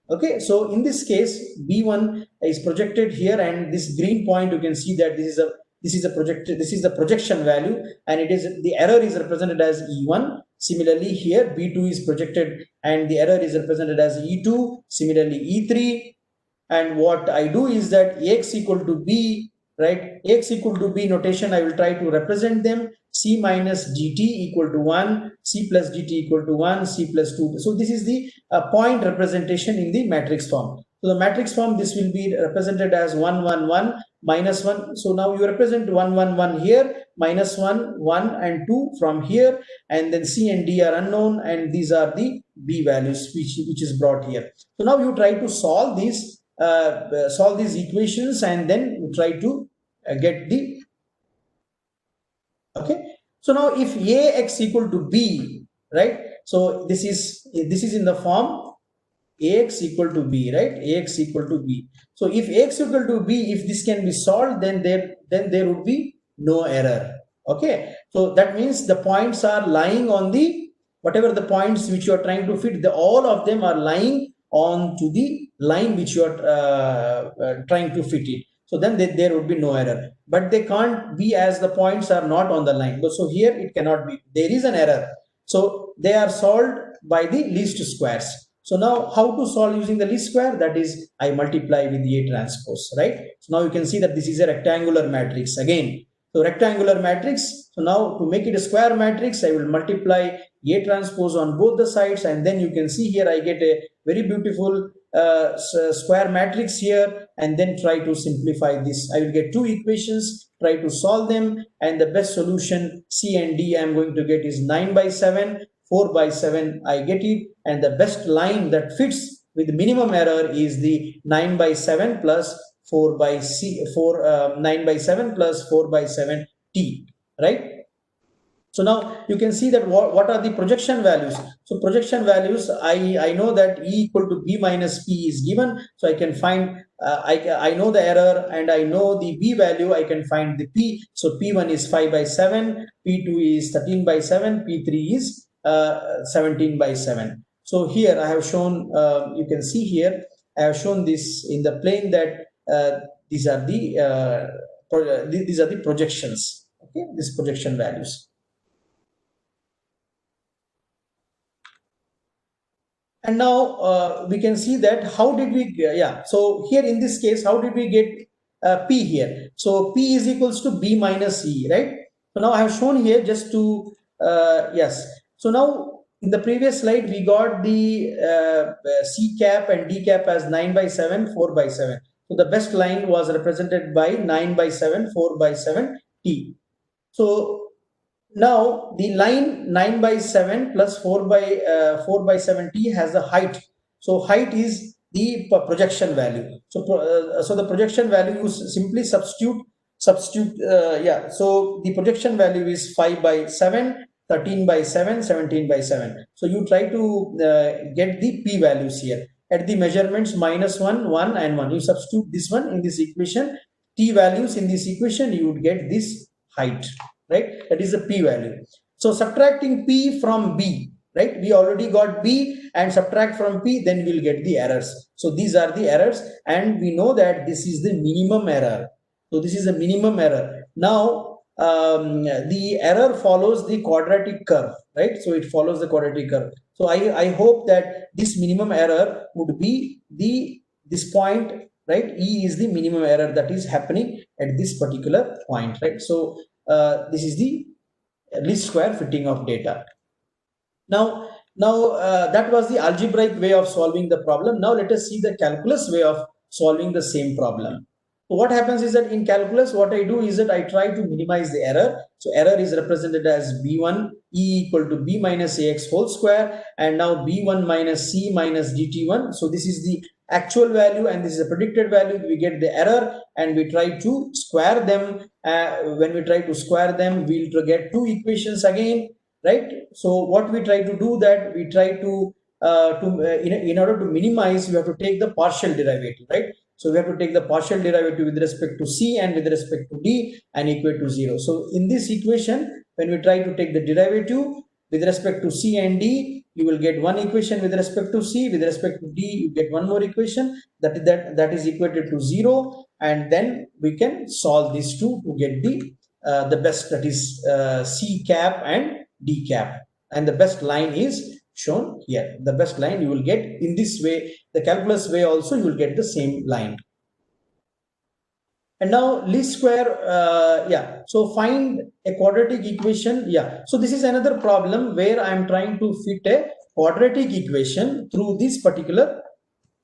Okay, so in this case, B1 is projected here, and this green point, you can see that this is the projection value, and it is the error is represented as E1. Similarly, here B2 is projected and the error is represented as E2. Similarly, E3. And what I do is that Ax equal to B, right? Ax equal to B notation, I will try to represent them. C minus dt equal to 1, C plus dt equal to 1, C plus 2. So this is the point representation in the matrix form. So the matrix form, this will be represented as 1, 1, 1, minus 1. So now you represent 1, 1, 1 here, minus 1, 1 and 2 from here, and then C and D are unknown, and these are the B values which is brought here. So now you try to solve these equations, and then you try to get the, okay. So now if Ax equal to B, right? So this is in the form Ax equal to B, right? Ax equal to B. So if Ax equal to B, if this can be solved, then there would be no error. Okay. So that means the points are lying on the, whatever the points which you are trying to fit, all of them are lying on to the line which you are trying to fit it. So then there would be no error, but they can't be as the points are not on the line. So here it cannot be, there is an error. So they are solved by the least squares. So now how to solve using the least square? That is, I multiply with A transpose, right? So now you can see that this is a rectangular matrix again. So rectangular matrix. So now to make it a square matrix, I will multiply A transpose on both the sides, and then you can see here I get a very beautiful square matrix here, and then try to simplify this. I will get 2 equations, try to solve them, and the best solution C and D I am going to get is 9 by 7, 4 by 7, I get it, and the best line that fits with minimum error is the 9 by 7 plus 4 by 9 by 7 plus 4 by 7 T, right? So now you can see that what are the projection values. So projection values, I know that E equal to B minus P is given. So I can find, I know the error and I know the B value, I can find the P. So P1 is 5 by 7, P2 is 13 by 7, P3 is 17 by 7. So here I have shown, you can see here, I have shown this in the plane that these are the projections, okay, these projection values. And now we can see that how did we, so here in this case, how did we get P here? So P is equals to B minus E, right? So now I have shown here just to, yes. So now in the previous slide, we got the C cap and D cap as 9 by 7, 4 by 7. So the best line was represented by 9 by 7, 4 by 7 T. So now the line 9 by 7 plus 4 by 7 T has a height. So height is the projection value. So so the projection value, you simply substitute. So the projection value is 5 by 7, 13 by 7, 17 by 7. So you try to get the P values here at the measurements -1, 1 and 1. You substitute this one in this equation, T values in this equation, you would get this height, right? That is the P value. So subtracting P from B, right? We already got B, and subtract from P, then we'll get the errors. So these are the errors, and we know that this is the minimum error. So this is a minimum error. Now the error follows the quadratic curve, right? So it follows the quadratic curve. So I hope that this minimum error would be this point, right? E is the minimum error that is happening at this particular point, right? So this is the least square fitting of data. Now that was the algebraic way of solving the problem. Now let us see the calculus way of solving the same problem. So what happens is that in calculus, what I do is that I try to minimize the error. So error is represented as B1 E equal to B minus AX whole square, and now B1 minus C minus DT1. So this is the actual value and this is a predicted value. We get the error and we try to square them. When we try to square them, we'll get two equations again, right? So what we try to do, that we try to in order to minimize, we have to take the partial derivative, right? So we have to take the partial derivative with respect to C and with respect to D and equate to 0. So in this equation, when we try to take the derivative with respect to C and D, you will get one equation with respect to C. With respect to D, you get one more equation that is equated to 0, and then we can solve these two to get the best, that is C cap and D cap, and the best line is shown here. The best line you will get in this way. The calculus way also you will get the same line. And now least square, so find a quadratic equation. So this is another problem where I am trying to fit a quadratic equation through these particular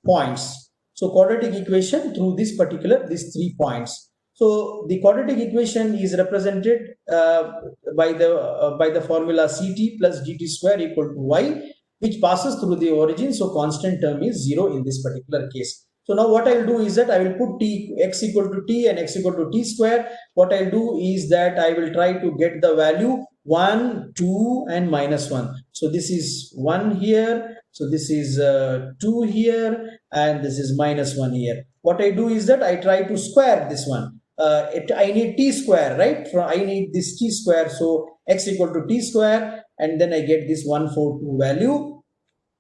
points. So quadratic equation through these 3 points. So the quadratic equation is represented by the formula Ct plus dt square equal to y, which passes through the origin. So constant term is 0 in this particular case. So now what I will do is that I will put x equal to t and x equal to t square. What I will do is that I will try to get the value 1, 2 and -1. So this is 1 here. So this is 2 here, and this is -1 here. What I do is that I try to square this one. I need t square, right? I need this t square. So x equal to t square, and then I get this 142 value,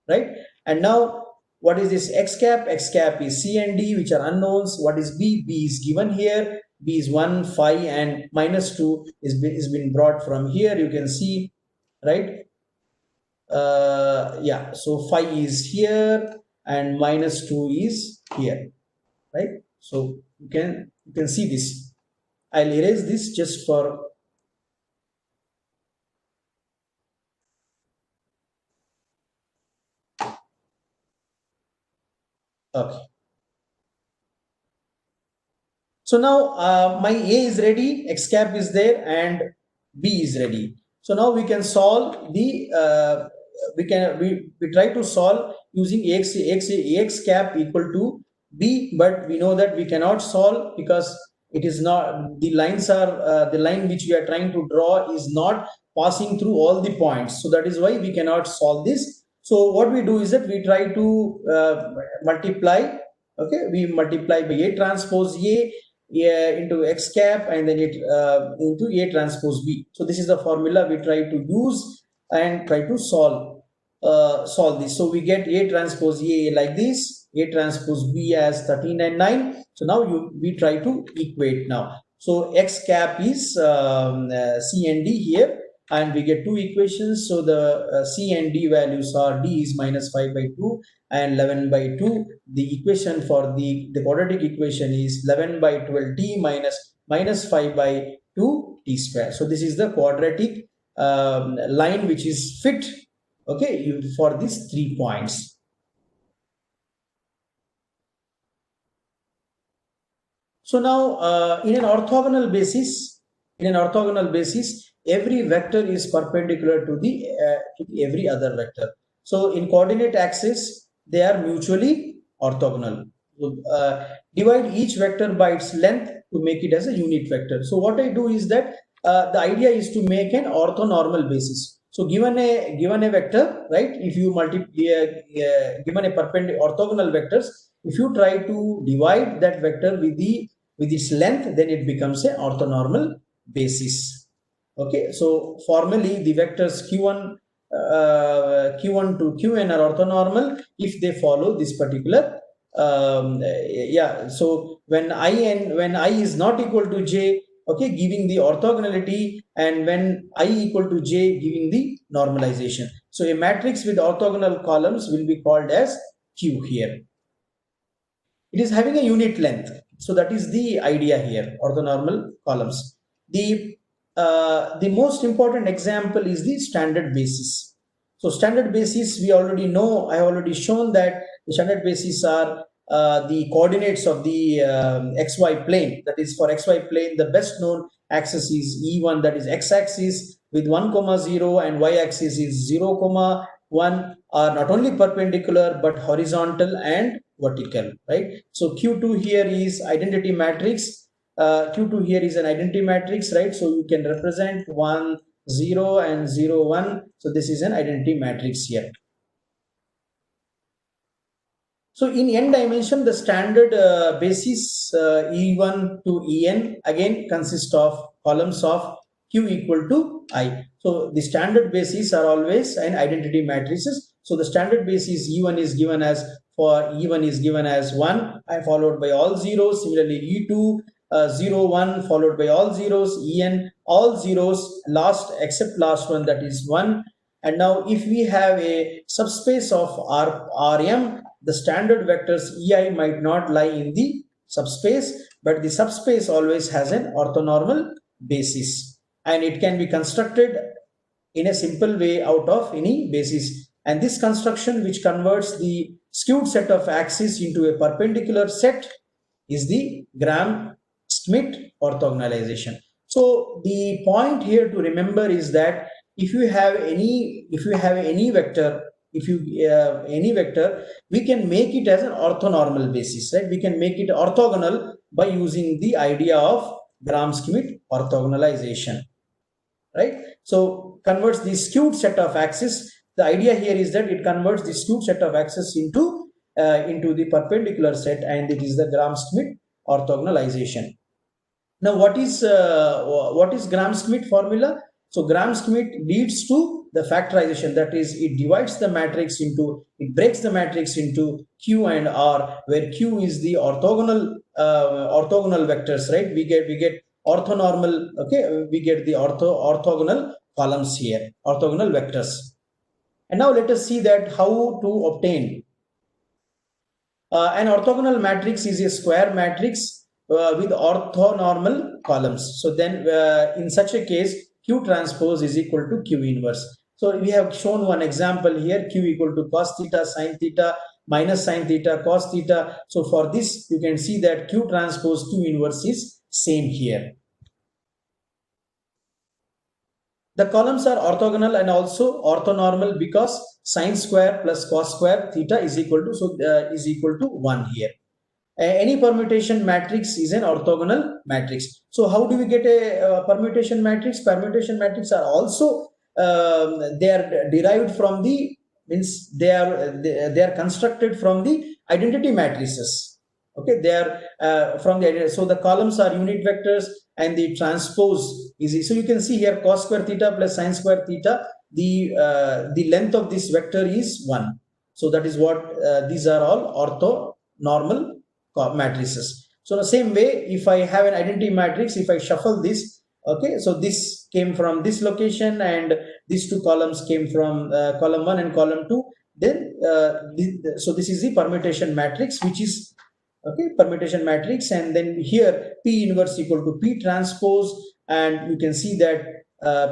right? And now what is this x cap? X cap is C and D, which are unknowns. What is B? B is given here. B is 1, 5 and -2 is been brought from here. You can see, right? So 5 is here and -2 is here, right? So you can see this. I'll erase this just for okay. So now my A is ready, X cap is there, and B is ready. So now we can solve the we try to solve using AX cap equal to B, but we know that we cannot solve because it is not, the lines are the line which we are trying to draw is not passing through all the points. So that is why we cannot solve this. So what we do is that we try to multiply. Okay, we multiply by A transpose A into X cap and then it into A transpose B. So this is the formula we try to use and try to solve this. So we get A transpose A like this, A transpose B as 13 and 9. So now we try to equate now. So X cap is C and D here, and we get two equations. So the C and D values are D is minus 5 by 2 and 11 by 2. The equation for the quadratic equation is 11 by 12t minus 5 by 2t square. So this is the quadratic line which is fit, okay, for these 3 points. So now in an orthogonal basis, every vector is perpendicular to every other vector. So in coordinate axis, they are mutually orthogonal. Divide each vector by its length to make it as a unit vector. So what I do is that the idea is to make an orthonormal basis. So given a vector, right? If you given a perpendicular orthogonal vectors, if you try to divide that vector with its length, then it becomes a orthonormal basis. Okay, so formally the vectors q1 to qn are orthonormal if they follow this particular so when I is not equal to j, okay, giving the orthogonality, and when I equal to j, giving the normalization. So a matrix with orthogonal columns will be called as q here. It is having a unit length. So that is the idea here, orthonormal columns. The most important example is the standard basis. So standard basis, we already know, I have already shown that the standard basis are the coordinates of the xy plane. That is, for xy plane, the best known axis is E1, that is x-axis with 1, 0, and y-axis is 0, 1, are not only perpendicular but horizontal and vertical, right? So Q2 here is identity matrix. Q2 here is an identity matrix, right? So you can represent 1, 0 and 0, 1. So this is an identity matrix here. So in n dimension, the standard basis E1 to En again consists of columns of Q equal to I. So the standard bases are always an identity matrices. So the standard basis E1 is given as, for E1 is given as 1, I followed by all zeros. Similarly E2 0, 1 followed by all zeros. En all zeros, last except last one, that is 1. And now if we have a subspace of Rm, the standard vectors Ei might not lie in the subspace, but the subspace always has an orthonormal basis, and it can be constructed in a simple way out of any basis. And this construction, which converts the skewed set of axes into a perpendicular set, is the Gram-Schmidt orthogonalization. So the point here to remember is that if you have any vector, we can make it as an orthonormal basis, right? We can make it orthogonal by using the idea of Gram-Schmidt orthogonalization, right? So converts the skewed set of axes. The idea here is that it converts the skewed set of axes into the perpendicular set, and it is the Gram-Schmidt orthogonalization. Now, what is Gram-Schmidt formula? So Gram-Schmidt leads to the factorization, that is, it divides the matrix into, it breaks the matrix into Q and R, where Q is the orthogonal vectors, right? We get orthonormal, okay, we get the orthogonal columns here, orthogonal vectors. And now let us see that how to obtain an orthogonal matrix is a square matrix with orthonormal columns. So then in such a case, Q transpose is equal to Q inverse. So we have shown one example here, Q equal to cos theta sin theta minus sin theta cos theta. So for this, you can see that Q transpose Q inverse is same here. The columns are orthogonal and also orthonormal because sin square plus cos square theta is equal to 1 here. Any permutation matrix is an orthogonal matrix. So how do we get a permutation matrix? Permutation matrix are also they are derived from the, means they are constructed from the identity matrices. Okay, they are from the identity. So the columns are unit vectors and the transpose is, so you can see here cos square theta plus sin square theta, the length of this vector is 1. So that is what these are all orthonormal matrices. So the same way, if I have an identity matrix, if I shuffle this, Okay, so this came from this location, and these two columns came from column 1 and column 2. Then so this is the permutation matrix, which is okay, permutation matrix. And then here P inverse equal to P transpose, and you can see that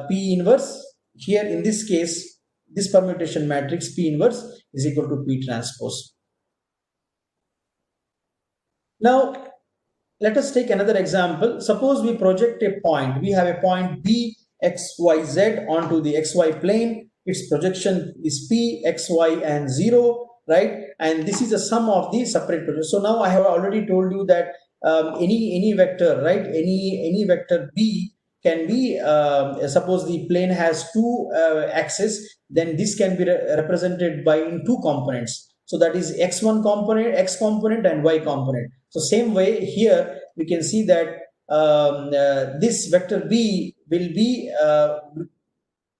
P inverse here in this case, this permutation matrix P inverse is equal to P transpose. Now let us take another example. Suppose we project a point. We have a point B, X, Y, Z onto the XY plane. Its projection is P, X, Y, and 0, right? And this is the sum of the separate projections. So now I have already told you that any vector, right? Any vector B can be, suppose the plane has two axes, then this can be represented by in two components. So that is x1 component, x component, and y component. So same way here we can see that this vector B will be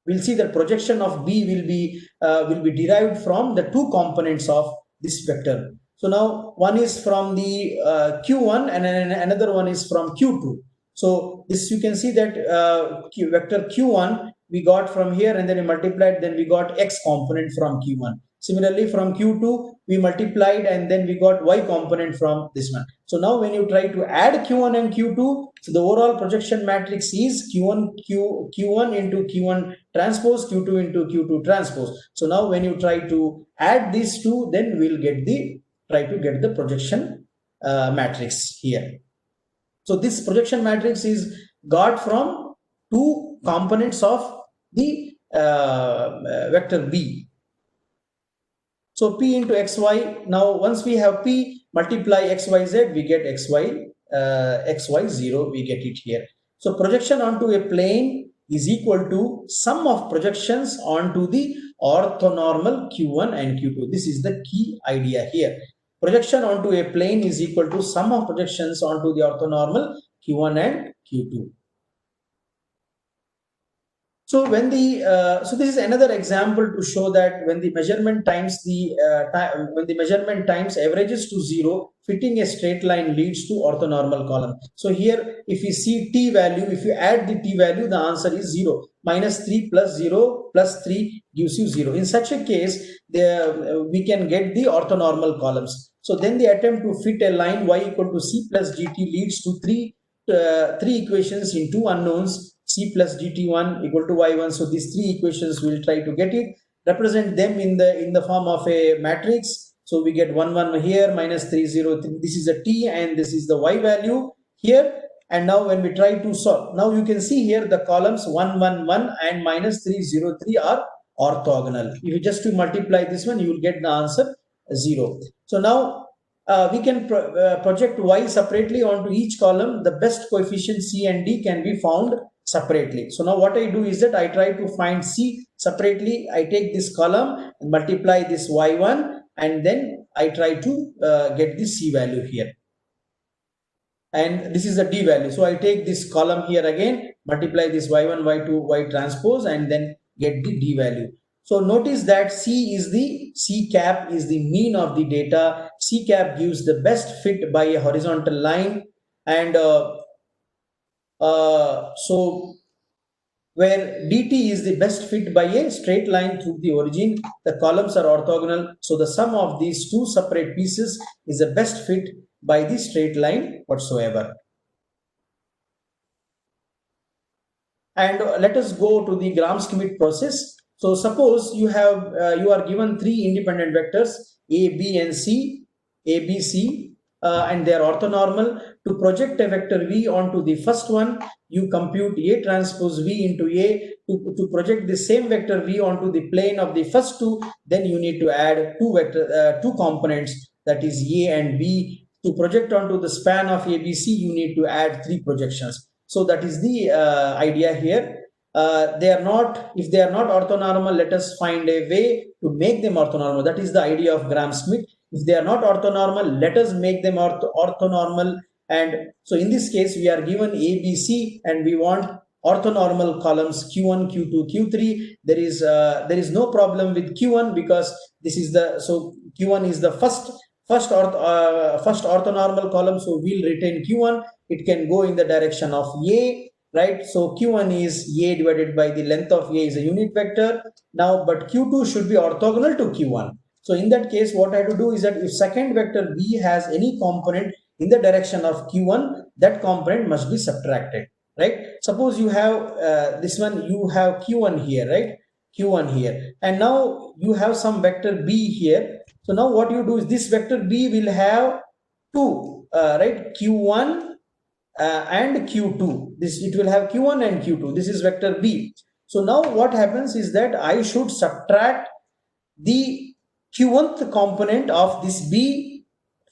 we'll see that projection of B will be derived from the two components of this vector. So now one is from the Q1 and another one is from Q2. So this you can see that vector Q1 we got from here, and then we multiplied, then we got X component from Q1. Similarly, from Q2, we multiplied and then we got Y component from this one. So now when you try to add Q1 and Q2, so the overall projection matrix is Q1 into Q1 transpose, Q2 into Q2 transpose. So now when you try to add these two, then we'll try to get the projection matrix here. So this projection matrix is got from two components of the vector B. So P into XY, now once we have P, multiply XYZ, we get XY0, we get it here. So projection onto a plane is equal to sum of projections onto the orthonormal Q1 and Q2. This is the key idea here. Projection onto a plane is equal to sum of projections onto the orthonormal Q1 and Q2. So when the so this is another example to show that when the measurement times averages to 0, fitting a straight line leads to orthonormal column. So here, if you see t value, if you add the t value, the answer is 0. -3 plus 0 plus 3 gives you 0. In such a case, we can get the orthonormal columns. So then the attempt to fit a line y equal to c plus gt leads to three equations in two unknowns, c plus gt1 equal to y1. So these three equations we'll try to get it, represent them in the form of a matrix. So we get 1 1 here, -3 0 3. This is the t and this is the y value here. And now when we try to solve, now you can see here the columns 1 1 1 and -3 0 3 are orthogonal. If you just to multiply this one, you will get the answer 0. So now we can project y separately onto each column. The best coefficient c and d can be found separately. So now what I do is that I try to find c separately. I take this column and multiply this y1, and then I try to get the c value here. And this is the d value. So I take this column here again, multiply this y1, y2, y transpose, and then get the d value. So notice that C cap is the mean of the data. C cap gives the best fit by a horizontal line, and so where dt is the best fit by a straight line through the origin, the columns are orthogonal. So the sum of these two separate pieces is the best fit by the straight line whatsoever. And let us go to the Gram-Schmidt process. So suppose you are given three independent vectors A, B, and C, A, B, C, and they are orthonormal. To project a vector V onto the first one, you compute A transpose V into A. To project the same vector V onto the plane of the first two, then you need to add two components, that is A and B. To project onto the span of ABC, you need to add three projections. So that is the idea here. If they are not orthonormal, let us find a way to make them orthonormal. That is the idea of Gram-Schmidt. If they are not orthonormal, let us make them orthonormal. And so in this case, we are given A, B, C, and we want orthonormal columns Q1, Q2, Q3. There is no problem with Q1 because this is Q1 is the first orthonormal column. So we'll retain Q1. It can go in the direction of A. right? So q1 is a divided by the length of a is a unit vector. Now, but q2 should be orthogonal to q1. So in that case, what I have to do is that if second vector b has any component in the direction of q1, that component must be subtracted, right? Suppose you have this one, you have q1 here, right? q1 here, and now you have some vector b here. So now what you do is this vector b will have two, right? q1 and q2. This, it will have q1 and q2. This is vector b. So now what happens is that I should subtract the q1th component of this b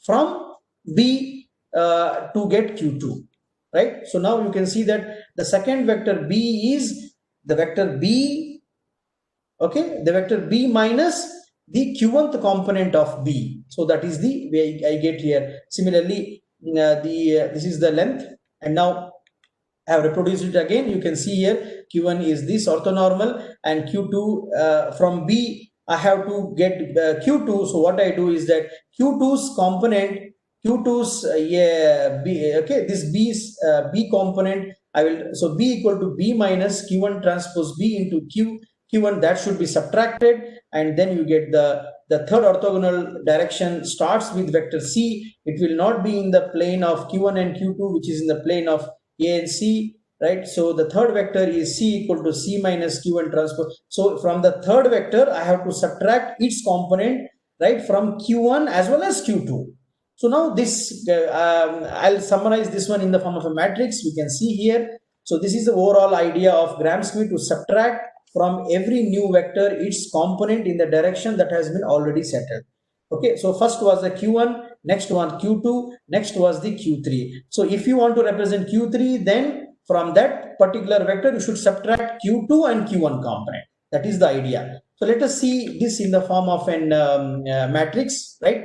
from b to get q2, right? So now you can see that the second vector b is the vector b, okay, the vector b minus the q1th component of b. So that is the way I get here. Similarly, this is the length, and now I have reproduced it again. You can see here q1 is this orthonormal, and q2 from b I have to get q2. So what I do is that q2's component, q2's b, okay, this b's b component I will, so b equal to b minus q1 transpose b into q1, that should be subtracted, and then you get the third orthogonal direction starts with vector c. It will not be in the plane of q1 and q2, which is in the plane of a and c, right? So the third vector is c equal to c minus q1 transpose. So from the third vector I have to subtract its component, right, from q1 as well as q2. So now this I'll summarize this one in the form of a matrix. We can see here. So this is the overall idea of Gram-Schmidt, to subtract from every new vector its component in the direction that has been already settled. Okay, so first was the q1, next one q2, next was the q3. So if you want to represent q3, then from that particular vector you should subtract q2 and q1 component. That is the idea. So let us see this in the form of an matrix, right?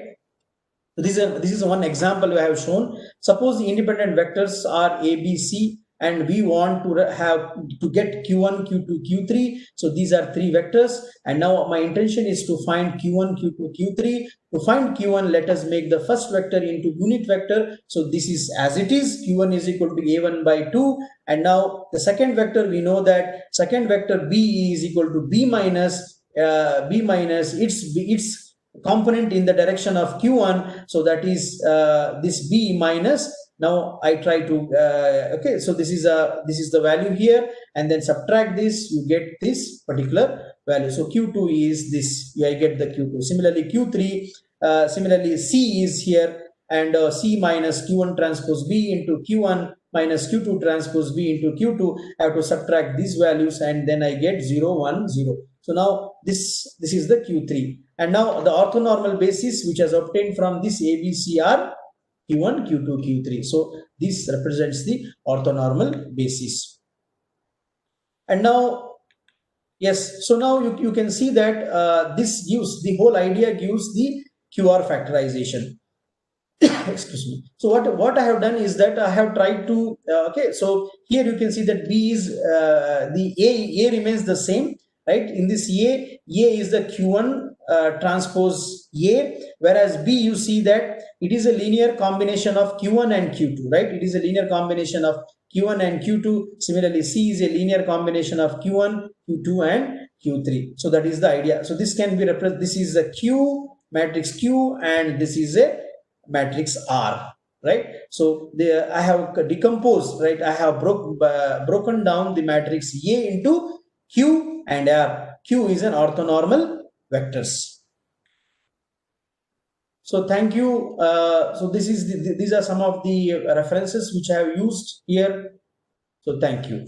So this is one example I have shown. Suppose the independent vectors are a, b, c, and we want to have to get q1, q2, q3. So these are three vectors, and now my intention is to find q1, q2, q3. To find q1, let us make the first vector into unit vector. So this is as it is, q1 is equal to a1 by 2, and now the second vector, we know that second vector b is equal to b minus its component in the direction of q1. So that is this b minus. Now I try to okay, so this is the value here, and then subtract this, you get this particular value. So q2 is this, I get the q2. Similarly q3, similarly c is here, and c minus q1 transpose b into q1 minus q2 transpose b into q2. I have to subtract these values, and then I get 0, 1, 0. So now this is the q3, and now the orthonormal basis which has obtained from this ABC are q1, q2, q3. So this represents the orthonormal basis. And now, yes, so now you can see that this gives, the whole idea gives the QR factorization. Excuse me. So what I have done is that I have tried to okay, so here you can see that b is the a remains the same, right? In this a is the q1 transpose a, whereas b, you see that it is a linear combination of q1 and q2, right? It is a linear combination of q1 and q2. Similarly, c is a linear combination of q1, q2, and q3. So that is the idea. So this can be represented, this is a q, matrix q, and this is a matrix R, right? So I have decomposed, right? I have broken down the matrix A into Q and R. Q is an orthonormal vectors. So thank you. So these are some of the references which I have used here. So thank you.